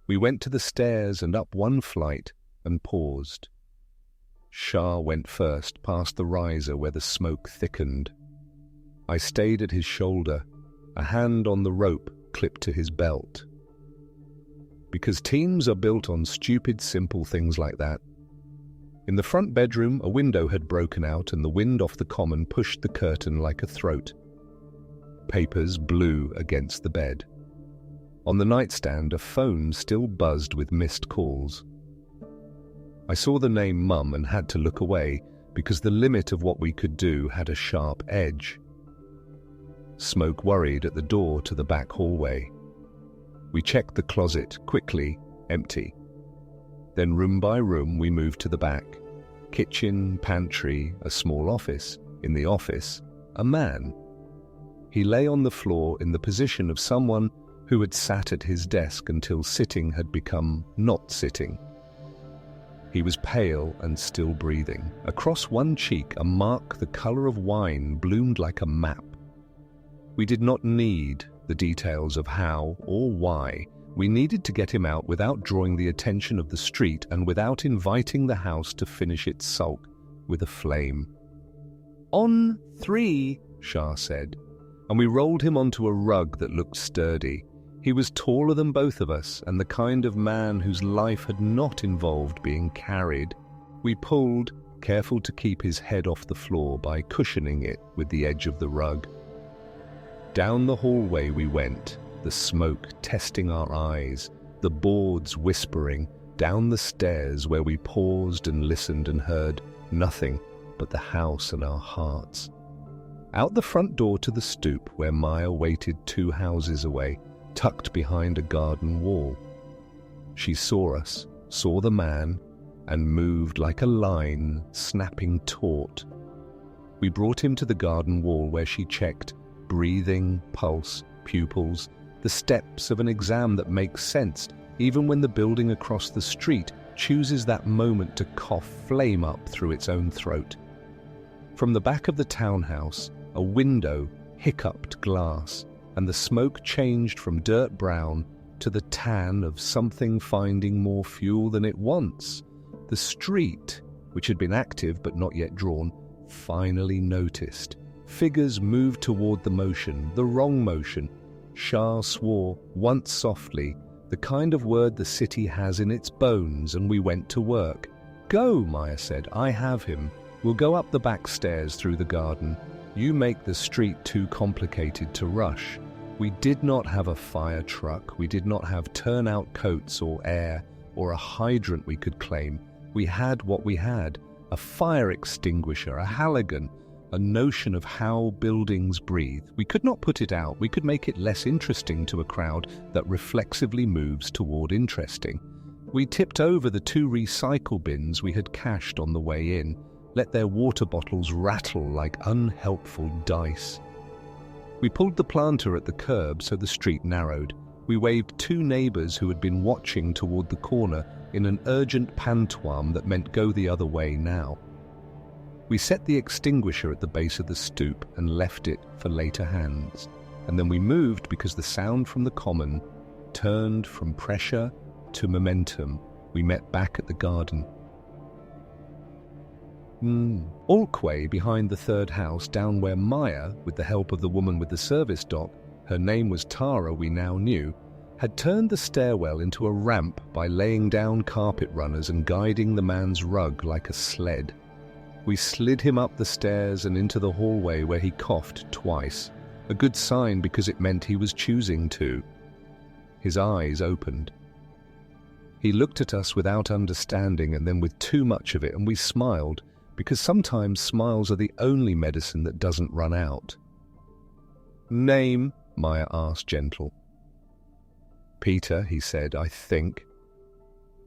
We went to the stairs and up one flight and paused. Shah went first, past the riser where the smoke thickened. I stayed at his shoulder, a hand on the rope clipped to his belt. Because teams are built on stupid, simple things like that. In the front bedroom, a window had broken out and the wind off the common pushed the curtain like a throat. Papers blew against the bed. On the nightstand, a phone still buzzed with missed calls. I saw the name Mum and had to look away because the limit of what we could do had a sharp edge. Smoke worried at the door to the back hallway. We checked the closet, quickly, empty. Then room by room we moved to the back. Kitchen, pantry, a small office. In the office, a man. He lay on the floor in the position of someone who had sat at his desk until sitting had become not sitting. He was pale and still breathing. Across one cheek, a mark the color of wine bloomed like a map. We did not need the details of how or why. We needed to get him out without drawing the attention of the street and without inviting the house to finish its sulk with a flame. "On 3, Shah said, and we rolled him onto a rug that looked sturdy. He was taller than both of us and the kind of man whose life had not involved being carried. We pulled, careful to keep his head off the floor by cushioning it with the edge of the rug. Down the hallway we went, the smoke testing our eyes, the boards whispering, down the stairs where we paused and listened and heard nothing but the house and our hearts. Out the front door to the stoop where Maya waited 2 houses away, tucked behind a garden wall. She saw us, saw the man, and moved like a line, snapping taut. We brought him to the garden wall where she checked breathing, pulse, pupils, the steps of an exam that makes sense, even when the building across the street chooses that moment to cough flame up through its own throat. From the back of the townhouse, a window hiccuped glass, and the smoke changed from dirt brown to the tan of something finding more fuel than it wants. The street, which had been active but not yet drawn, finally noticed. Figures moved toward the motion, the wrong motion. Shah swore, once softly, the kind of word the city has in its bones, and we went to work. "Go," Maya said, "I have him. We'll go up the back stairs through the garden. You make the street too complicated to rush." We did not have a fire truck. We did not have turnout coats or air or a hydrant we could claim. We had what we had, a fire extinguisher, a halogen, a notion of how buildings breathe. We could not put it out. We could make it less interesting to a crowd that reflexively moves toward interesting. We tipped over the 2 recycle bins we had cached on the way in, let their water bottles rattle like unhelpful dice. We pulled the planter at the curb so the street narrowed. We waved 2 neighbors who had been watching toward the corner in an urgent pantoum that meant go the other way now. We set the extinguisher at the base of the stoop and left it for later hands. And then we moved because the sound from the common turned from pressure to momentum. We met back at the garden. Alquay, behind the 3rd house, down where Maya, with the help of the woman with the service dog, her name was Tara, we now knew, had turned the stairwell into a ramp by laying down carpet runners and guiding the man's rug like a sled. We slid him up the stairs and into the hallway where he coughed twice, a good sign because it meant he was choosing to. His eyes opened. He looked at us without understanding and then with too much of it, and we smiled, because sometimes smiles are the only medicine that doesn't run out. "Name?" Maya asked, gentle. "Peter," he said, "I think."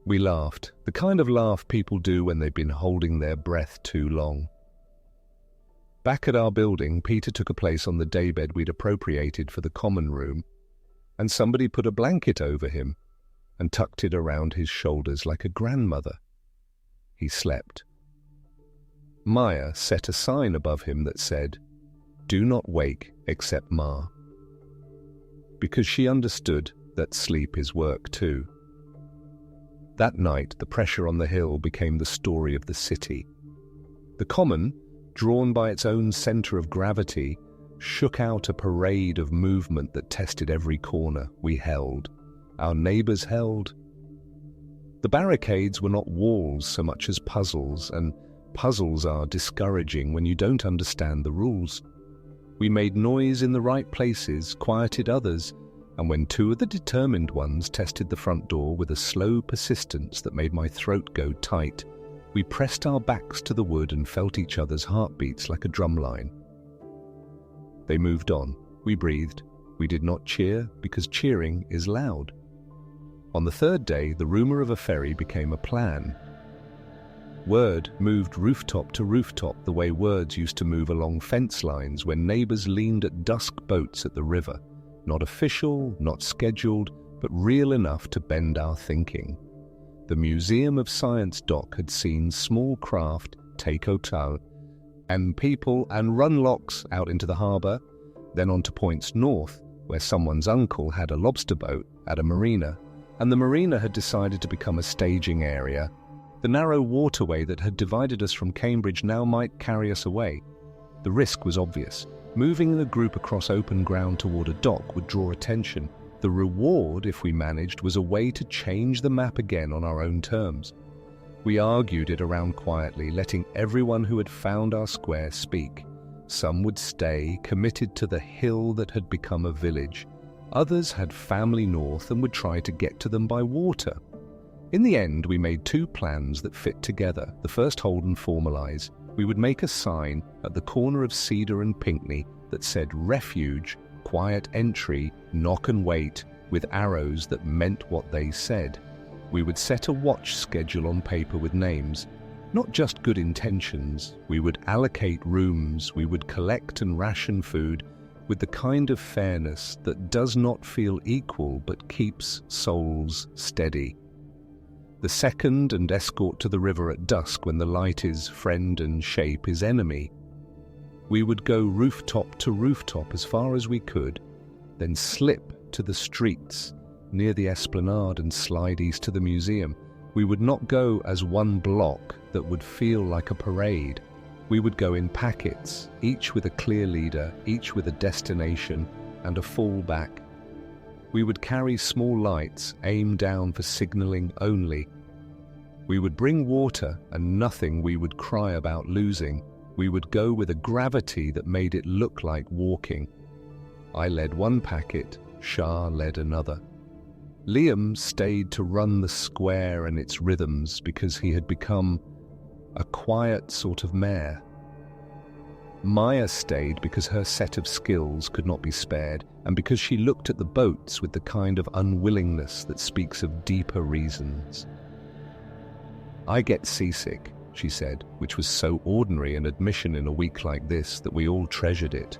We laughed, the kind of laugh people do when they've been holding their breath too long. Back at our building, Peter took a place on the daybed we'd appropriated for the common room, and somebody put a blanket over him and tucked it around his shoulders like a grandmother. He slept. Maya set a sign above him that said, "Do not wake except Ma," because she understood that sleep is work too. That night, the pressure on the hill became the story of the city. The common, drawn by its own center of gravity, shook out a parade of movement that tested every corner. We held. Our neighbors held. The barricades were not walls so much as puzzles, and puzzles are discouraging when you don't understand the rules. We made noise in the right places, quieted others, and when 2 of the determined ones tested the front door with a slow persistence that made my throat go tight, we pressed our backs to the wood and felt each other's heartbeats like a drumline. They moved on. We breathed. We did not cheer, because cheering is loud. On the 3rd day, the rumor of a ferry became a plan. Word moved rooftop to rooftop the way words used to move along fence lines when neighbors leaned at dusk boats at the river. Not official, not scheduled, but real enough to bend our thinking. The Museum of Science dock had seen small craft take hotel, and people and run locks out into the harbour, then onto points north, where someone's uncle had a lobster boat at a marina, and the marina had decided to become a staging area. The narrow waterway that had divided us from Cambridge now might carry us away. The risk was obvious. Moving in a group across open ground toward a dock would draw attention. The reward, if we managed, was a way to change the map again on our own terms. We argued it around quietly, letting everyone who had found our square speak. Some would stay, committed to the hill that had become a village. Others had family north and would try to get to them by water. In the end, we made 2 plans that fit together. The first, hold and formalize. We would make a sign at the corner of Cedar and Pinckney that said refuge, quiet entry, knock and wait, with arrows that meant what they said. We would set a watch schedule on paper with names, not just good intentions. We would allocate rooms, we would collect and ration food with the kind of fairness that does not feel equal but keeps souls steady. The second, and escort to the river at dusk when the light is friend and shape is enemy. We would go rooftop to rooftop as far as we could, then slip to the streets near the esplanade and slide east to the museum. We would not go as one block that would feel like a parade. We would go in packets, each with a clear leader, each with a destination and a fallback. We would carry small lights aimed down for signaling only. We would bring water and nothing we would cry about losing. We would go with a gravity that made it look like walking. I led one packet, Shah led another. Liam stayed to run the square and its rhythms because he had become a quiet sort of mare. Maya stayed because her set of skills could not be spared and because she looked at the boats with the kind of unwillingness that speaks of deeper reasons. "I get seasick," she said, which was so ordinary an admission in a week like this that we all treasured it.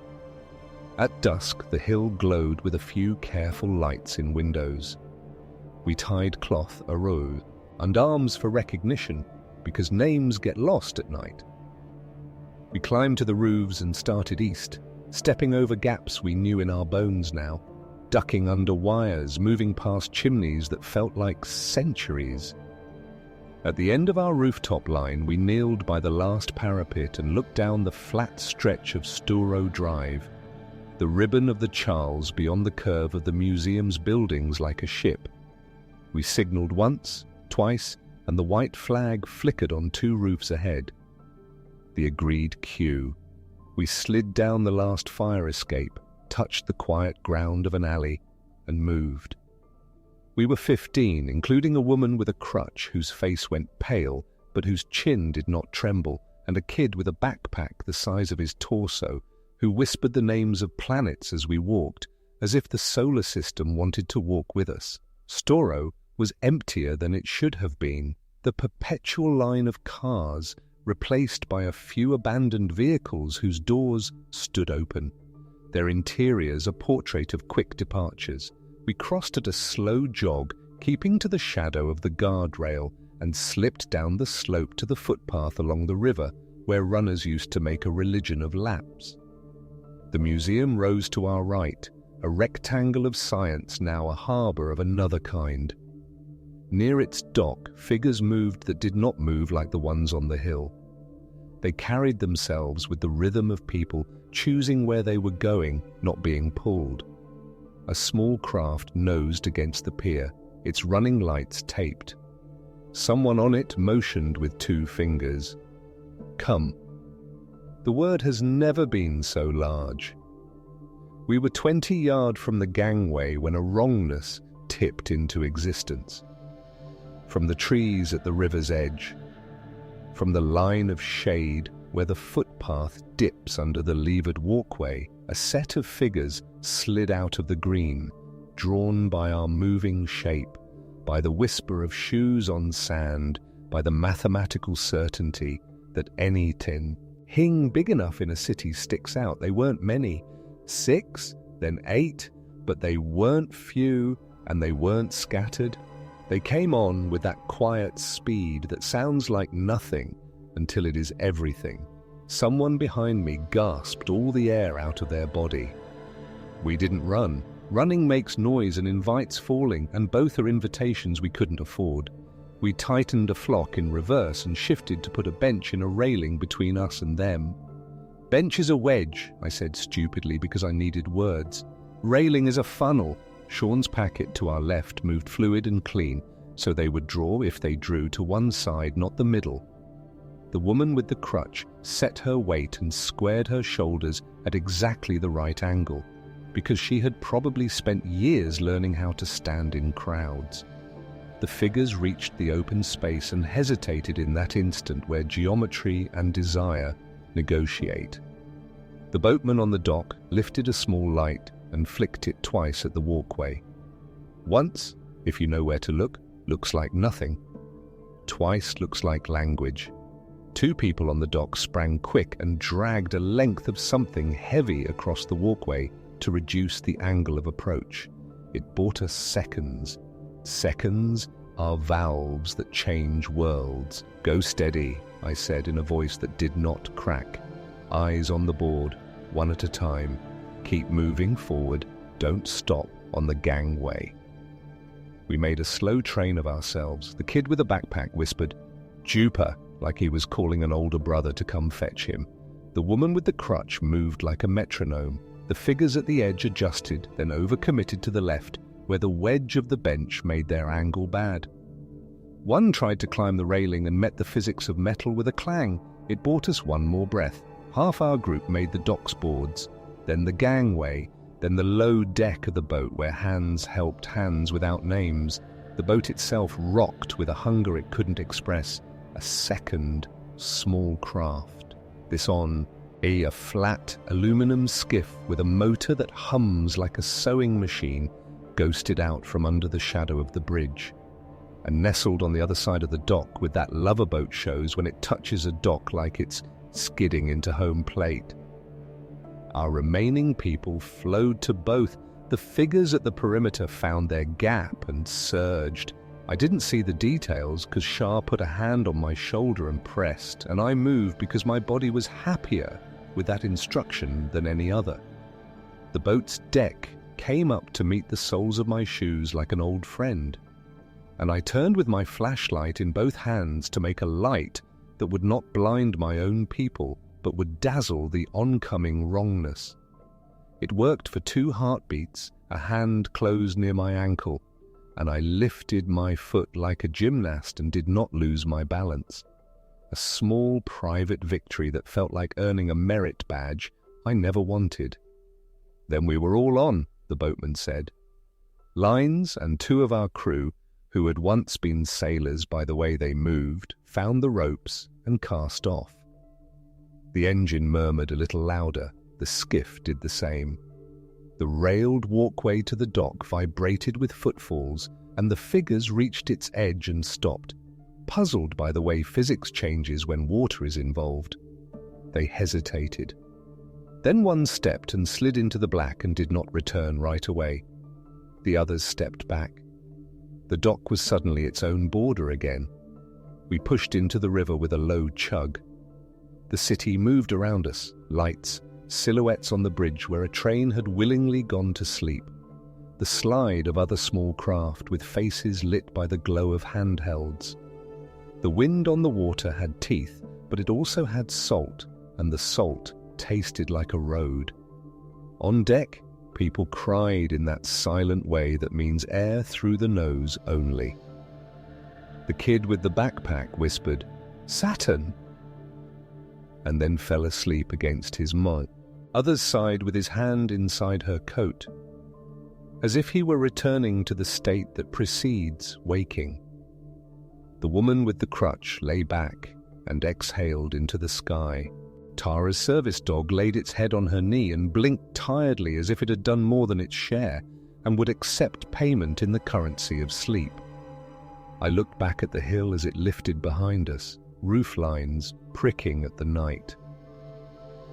At dusk, the hill glowed with a few careful lights in windows. We tied cloth a row and arms for recognition, because names get lost at night. We climbed to the roofs and started east, stepping over gaps we knew in our bones now, ducking under wires, moving past chimneys that felt like centuries. At the end of our rooftop line, we kneeled by the last parapet and looked down the flat stretch of Sturo Drive, the ribbon of the Charles beyond the curve of the museum's buildings like a ship. We signaled once, twice, and the white flag flickered on 2 roofs ahead. The agreed cue. We slid down the last fire escape, touched the quiet ground of an alley, and moved. We were 15, including a woman with a crutch whose face went pale, but whose chin did not tremble, and a kid with a backpack the size of his torso, who whispered the names of planets as we walked, as if the solar system wanted to walk with us. Storo was emptier than it should have been, the perpetual line of cars replaced by a few abandoned vehicles whose doors stood open, their interiors a portrait of quick departures. We crossed at a slow jog, keeping to the shadow of the guardrail, and slipped down the slope to the footpath along the river, where runners used to make a religion of laps. The museum rose to our right, a rectangle of science, now a harbour of another kind. Near its dock, figures moved that did not move like the ones on the hill. They carried themselves with the rhythm of people choosing where they were going, not being pulled. A small craft nosed against the pier, its running lights taped. Someone on it motioned with 2 fingers. "Come." The word has never been so large. We were 20 yards from the gangway when a wrongness tipped into existence. From the trees at the river's edge, from the line of shade where the footpath dips under the levered walkway, a set of figures slid out of the green, drawn by our moving shape, by the whisper of shoes on sand, by the mathematical certainty that any thing big enough in a city sticks out. They weren't many. 6, then 8, but they weren't few and they weren't scattered. They came on with that quiet speed that sounds like nothing until it is everything. Someone behind me gasped all the air out of their body. We didn't run. Running makes noise and invites falling, and both are invitations we couldn't afford. We tightened a flock in reverse and shifted to put a bench in a railing between us and them. "Bench is a wedge," I said stupidly because I needed words. "Railing is a funnel." Sean's packet to our left moved fluid and clean, so they would draw if they drew to one side, not the middle. The woman with the crutch set her weight and squared her shoulders at exactly the right angle, because she had probably spent years learning how to stand in crowds. The figures reached the open space and hesitated in that instant where geometry and desire negotiate. The boatman on the dock lifted a small light and flicked it twice at the walkway. Once, if you know where to look, looks like nothing. Twice looks like language. 2 people on the dock sprang quick and dragged a length of something heavy across the walkway to reduce the angle of approach. It bought us seconds. Seconds are valves that change worlds. "Go steady," I said in a voice that did not crack. "Eyes on the board, one at a time. Keep moving forward. Don't stop on the gangway." We made a slow train of ourselves. The kid with a backpack whispered, "Jupa," like he was calling an older brother to come fetch him. The woman with the crutch moved like a metronome. The figures at the edge adjusted, then overcommitted to the left, where the wedge of the bench made their angle bad. One tried to climb the railing and met the physics of metal with a clang. It bought us one more breath. Half our group made the docks boards, then the gangway, then the low deck of the boat where hands helped hands without names. The boat itself rocked with a hunger it couldn't express. A second, small craft. This on a flat aluminum skiff with a motor that hums like a sewing machine ghosted out from under the shadow of the bridge. And nestled on the other side of the dock with that lover boat shows when it touches a dock like it's skidding into home plate. Our remaining people flowed to both. The figures at the perimeter found their gap and surged. I didn't see the details because Shah put a hand on my shoulder and pressed, and I moved because my body was happier with that instruction than any other. The boat's deck came up to meet the soles of my shoes like an old friend, and I turned with my flashlight in both hands to make a light that would not blind my own people, but would dazzle the oncoming wrongness. It worked for 2 heartbeats. A hand closed near my ankle, and I lifted my foot like a gymnast and did not lose my balance. A small private victory that felt like earning a merit badge I never wanted. Then we were all on, the boatman said. Lines and 2 of our crew, who had once been sailors by the way they moved, found the ropes and cast off. The engine murmured a little louder. The skiff did the same. The railed walkway to the dock vibrated with footfalls, and the figures reached its edge and stopped, puzzled by the way physics changes when water is involved. They hesitated. Then one stepped and slid into the black and did not return right away. The others stepped back. The dock was suddenly its own border again. We pushed into the river with a low chug. The city moved around us, lights, silhouettes on the bridge where a train had willingly gone to sleep. The slide of other small craft with faces lit by the glow of handhelds. The wind on the water had teeth, but it also had salt, and the salt tasted like a road. On deck, people cried in that silent way that means air through the nose only. The kid with the backpack whispered, "Saturn!" and then fell asleep against his mug. Others sighed with his hand inside her coat, as if he were returning to the state that precedes waking. The woman with the crutch lay back and exhaled into the sky. Tara's service dog laid its head on her knee and blinked tiredly as if it had done more than its share and would accept payment in the currency of sleep. I looked back at the hill as it lifted behind us, roof lines pricking at the night.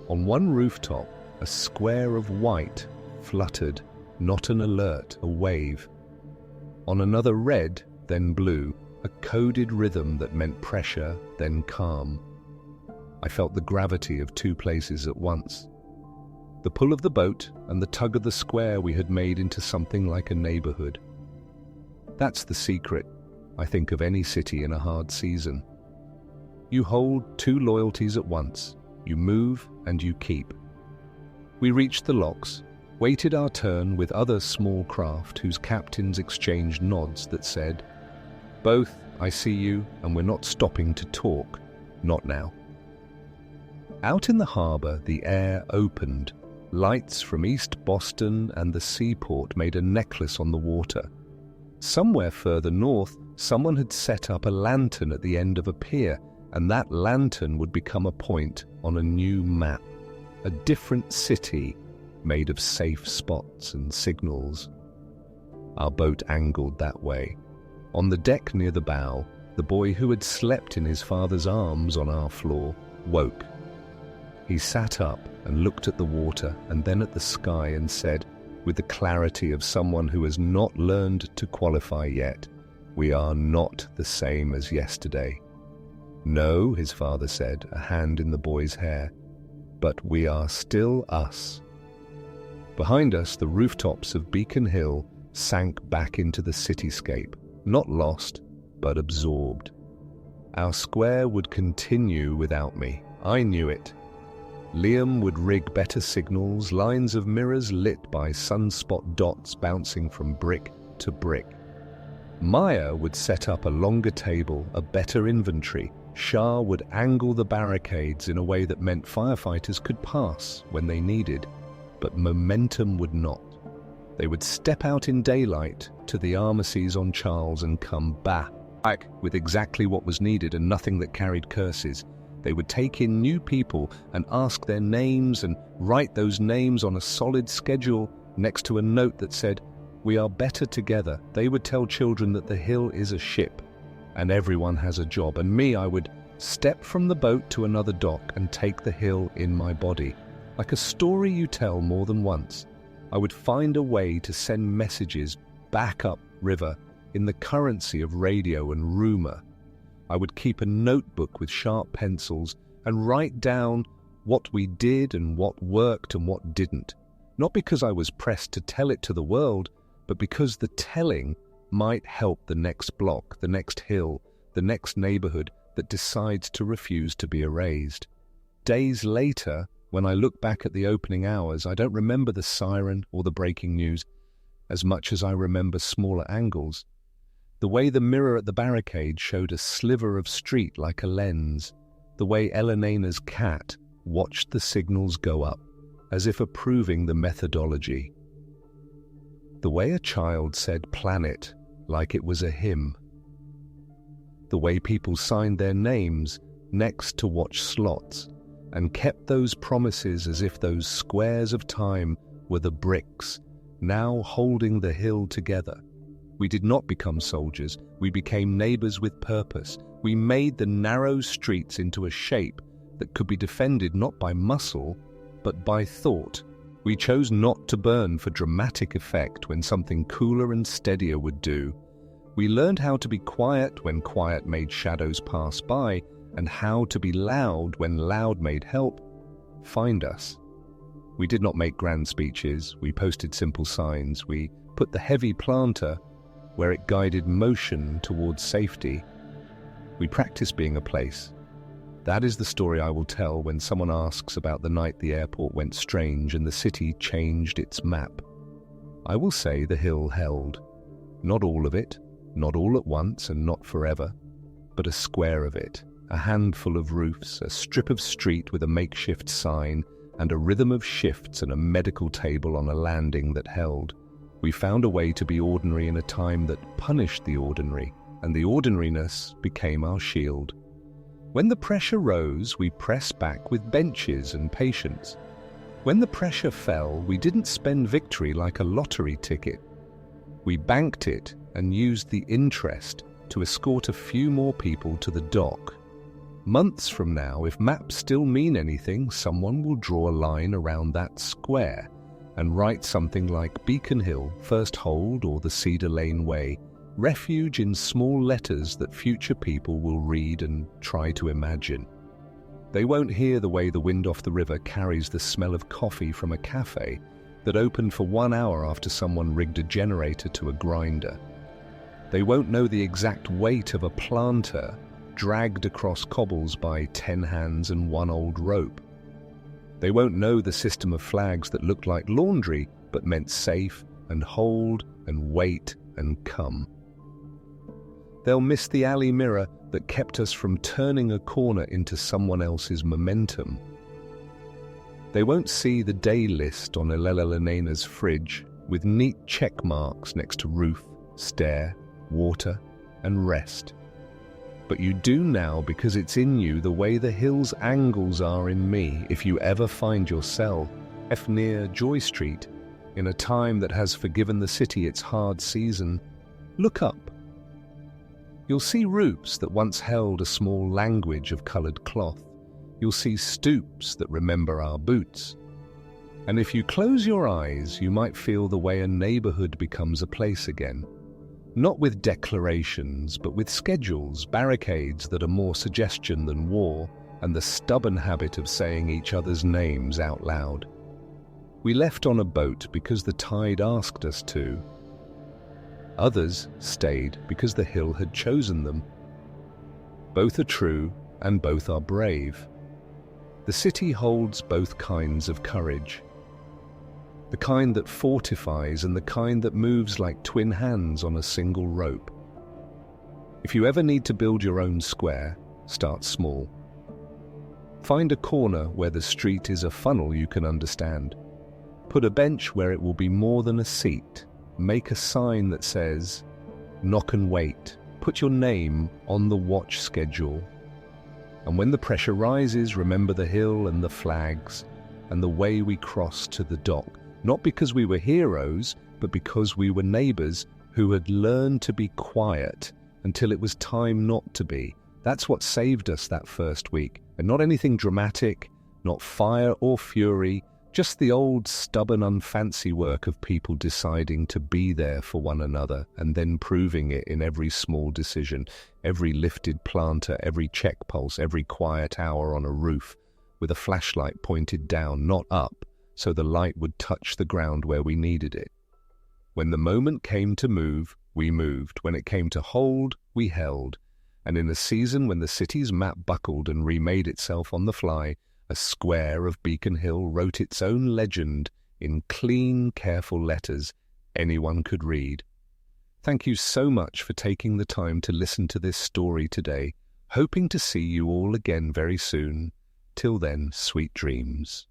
On one rooftop, a square of white fluttered, not an alert, a wave. On another red, then blue, a coded rhythm that meant pressure, then calm. I felt the gravity of 2 places at once. The pull of the boat and the tug of the square we had made into something like a neighborhood. That's the secret, I think, of any city in a hard season. You hold 2 loyalties at once. You move and you keep. We reached the locks, waited our turn with other small craft whose captains exchanged nods that said, "Both, I see you, and we're not stopping to talk. Not now." Out in the harbour, the air opened. Lights from East Boston and the seaport made a necklace on the water. Somewhere further north, someone had set up a lantern at the end of a pier, and that lantern would become a point on a new map. A different city made of safe spots and signals. Our boat angled that way. On the deck near the bow, the boy who had slept in his father's arms on our floor woke. He sat up and looked at the water and then at the sky and said, with the clarity of someone who has not learned to qualify yet, "We are not the same as yesterday." "No," his father said, a hand in the boy's hair, "but we are still us." Behind us, the rooftops of Beacon Hill sank back into the cityscape, not lost, but absorbed. Our square would continue without me. I knew it. Liam would rig better signals, lines of mirrors lit by sunspot dots bouncing from brick to brick. Maya would set up a longer table, a better inventory. Shah would angle the barricades in a way that meant firefighters could pass when they needed, but momentum would not. They would step out in daylight to the armistice on Charles and come back with exactly what was needed and nothing that carried curses. They would take in new people and ask their names and write those names on a solid schedule next to a note that said, "We are better together." They would tell children that the hill is a ship and everyone has a job. And me, I would step from the boat to another dock and take the hill in my body. Like a story you tell more than once, I would find a way to send messages back up river in the currency of radio and rumor. I would keep a notebook with sharp pencils and write down what we did and what worked and what didn't. Not because I was pressed to tell it to the world, but because the telling might help the next block, the next hill, the next neighborhood that decides to refuse to be erased. Days later, when I look back at the opening hours, I don't remember the siren or the breaking news as much as I remember smaller angles. The way the mirror at the barricade showed a sliver of street like a lens. The way Elena's cat watched the signals go up, as if approving the methodology. The way a child said planet like it was a hymn. The way people signed their names next to watch slots and kept those promises as if those squares of time were the bricks now holding the hill together. We did not become soldiers, we became neighbors with purpose. We made the narrow streets into a shape that could be defended not by muscle, but by thought. We chose not to burn for dramatic effect when something cooler and steadier would do. We learned how to be quiet when quiet made shadows pass by, and how to be loud when loud made help find us. We did not make grand speeches, we posted simple signs, we put the heavy planter where it guided motion towards safety. We practiced being a place. That is the story I will tell when someone asks about the night the airport went strange and the city changed its map. I will say the hill held. Not all of it, not all at once and not forever, but a square of it, a handful of roofs, a strip of street with a makeshift sign, and a rhythm of shifts and a medical table on a landing that held. We found a way to be ordinary in a time that punished the ordinary, and the ordinariness became our shield. When the pressure rose, we pressed back with benches and patience. When the pressure fell, we didn't spend victory like a lottery ticket. We banked it and used the interest to escort a few more people to the dock. Months from now, if maps still mean anything, someone will draw a line around that square and write something like Beacon Hill, First Hold, or the Cedar Lane Way, refuge in small letters that future people will read and try to imagine. They won't hear the way the wind off the river carries the smell of coffee from a cafe that opened for 1 hour after someone rigged a generator to a grinder. They won't know the exact weight of a planter dragged across cobbles by 10 hands and 1 old rope. They won't know the system of flags that looked like laundry but meant safe and hold and wait and come. They'll miss the alley mirror that kept us from turning a corner into someone else's momentum. They won't see the day list on Elena's fridge with neat check marks next to roof, stair, water, and rest. But you do now because it's in you the way the hill's angles are in me. If you ever find yourself near Joy Street in a time that has forgiven the city its hard season, look up. You'll see roofs that once held a small language of coloured cloth. You'll see stoops that remember our boots. And if you close your eyes, you might feel the way a neighbourhood becomes a place again. Not with declarations, but with schedules, barricades that are more suggestion than war, and the stubborn habit of saying each other's names out loud. We left on a boat because the tide asked us to. Others stayed because the hill had chosen them. Both are true and both are brave. The city holds both kinds of courage. The kind that fortifies and the kind that moves like twin hands on a single rope. If you ever need to build your own square, start small. Find a corner where the street is a funnel you can understand. Put a bench where it will be more than a seat. Make a sign that says, "Knock and wait." Put your name on the watch schedule. And when the pressure rises, remember the hill and the flags and the way we crossed to the dock. Not because we were heroes, but because we were neighbors who had learned to be quiet until it was time not to be. That's what saved us that first week. And not anything dramatic, not fire or fury, just the old stubborn unfancy work of people deciding to be there for one another and then proving it in every small decision, every lifted planter, every check pulse, every quiet hour on a roof, with a flashlight pointed down, not up, so the light would touch the ground where we needed it. When the moment came to move, we moved. When it came to hold, we held. And in a season when the city's map buckled and remade itself on the fly, a square of Beacon Hill wrote its own legend in clean, careful letters anyone could read. Thank you so much for taking the time to listen to this story today. Hoping to see you all again very soon. Till then, sweet dreams.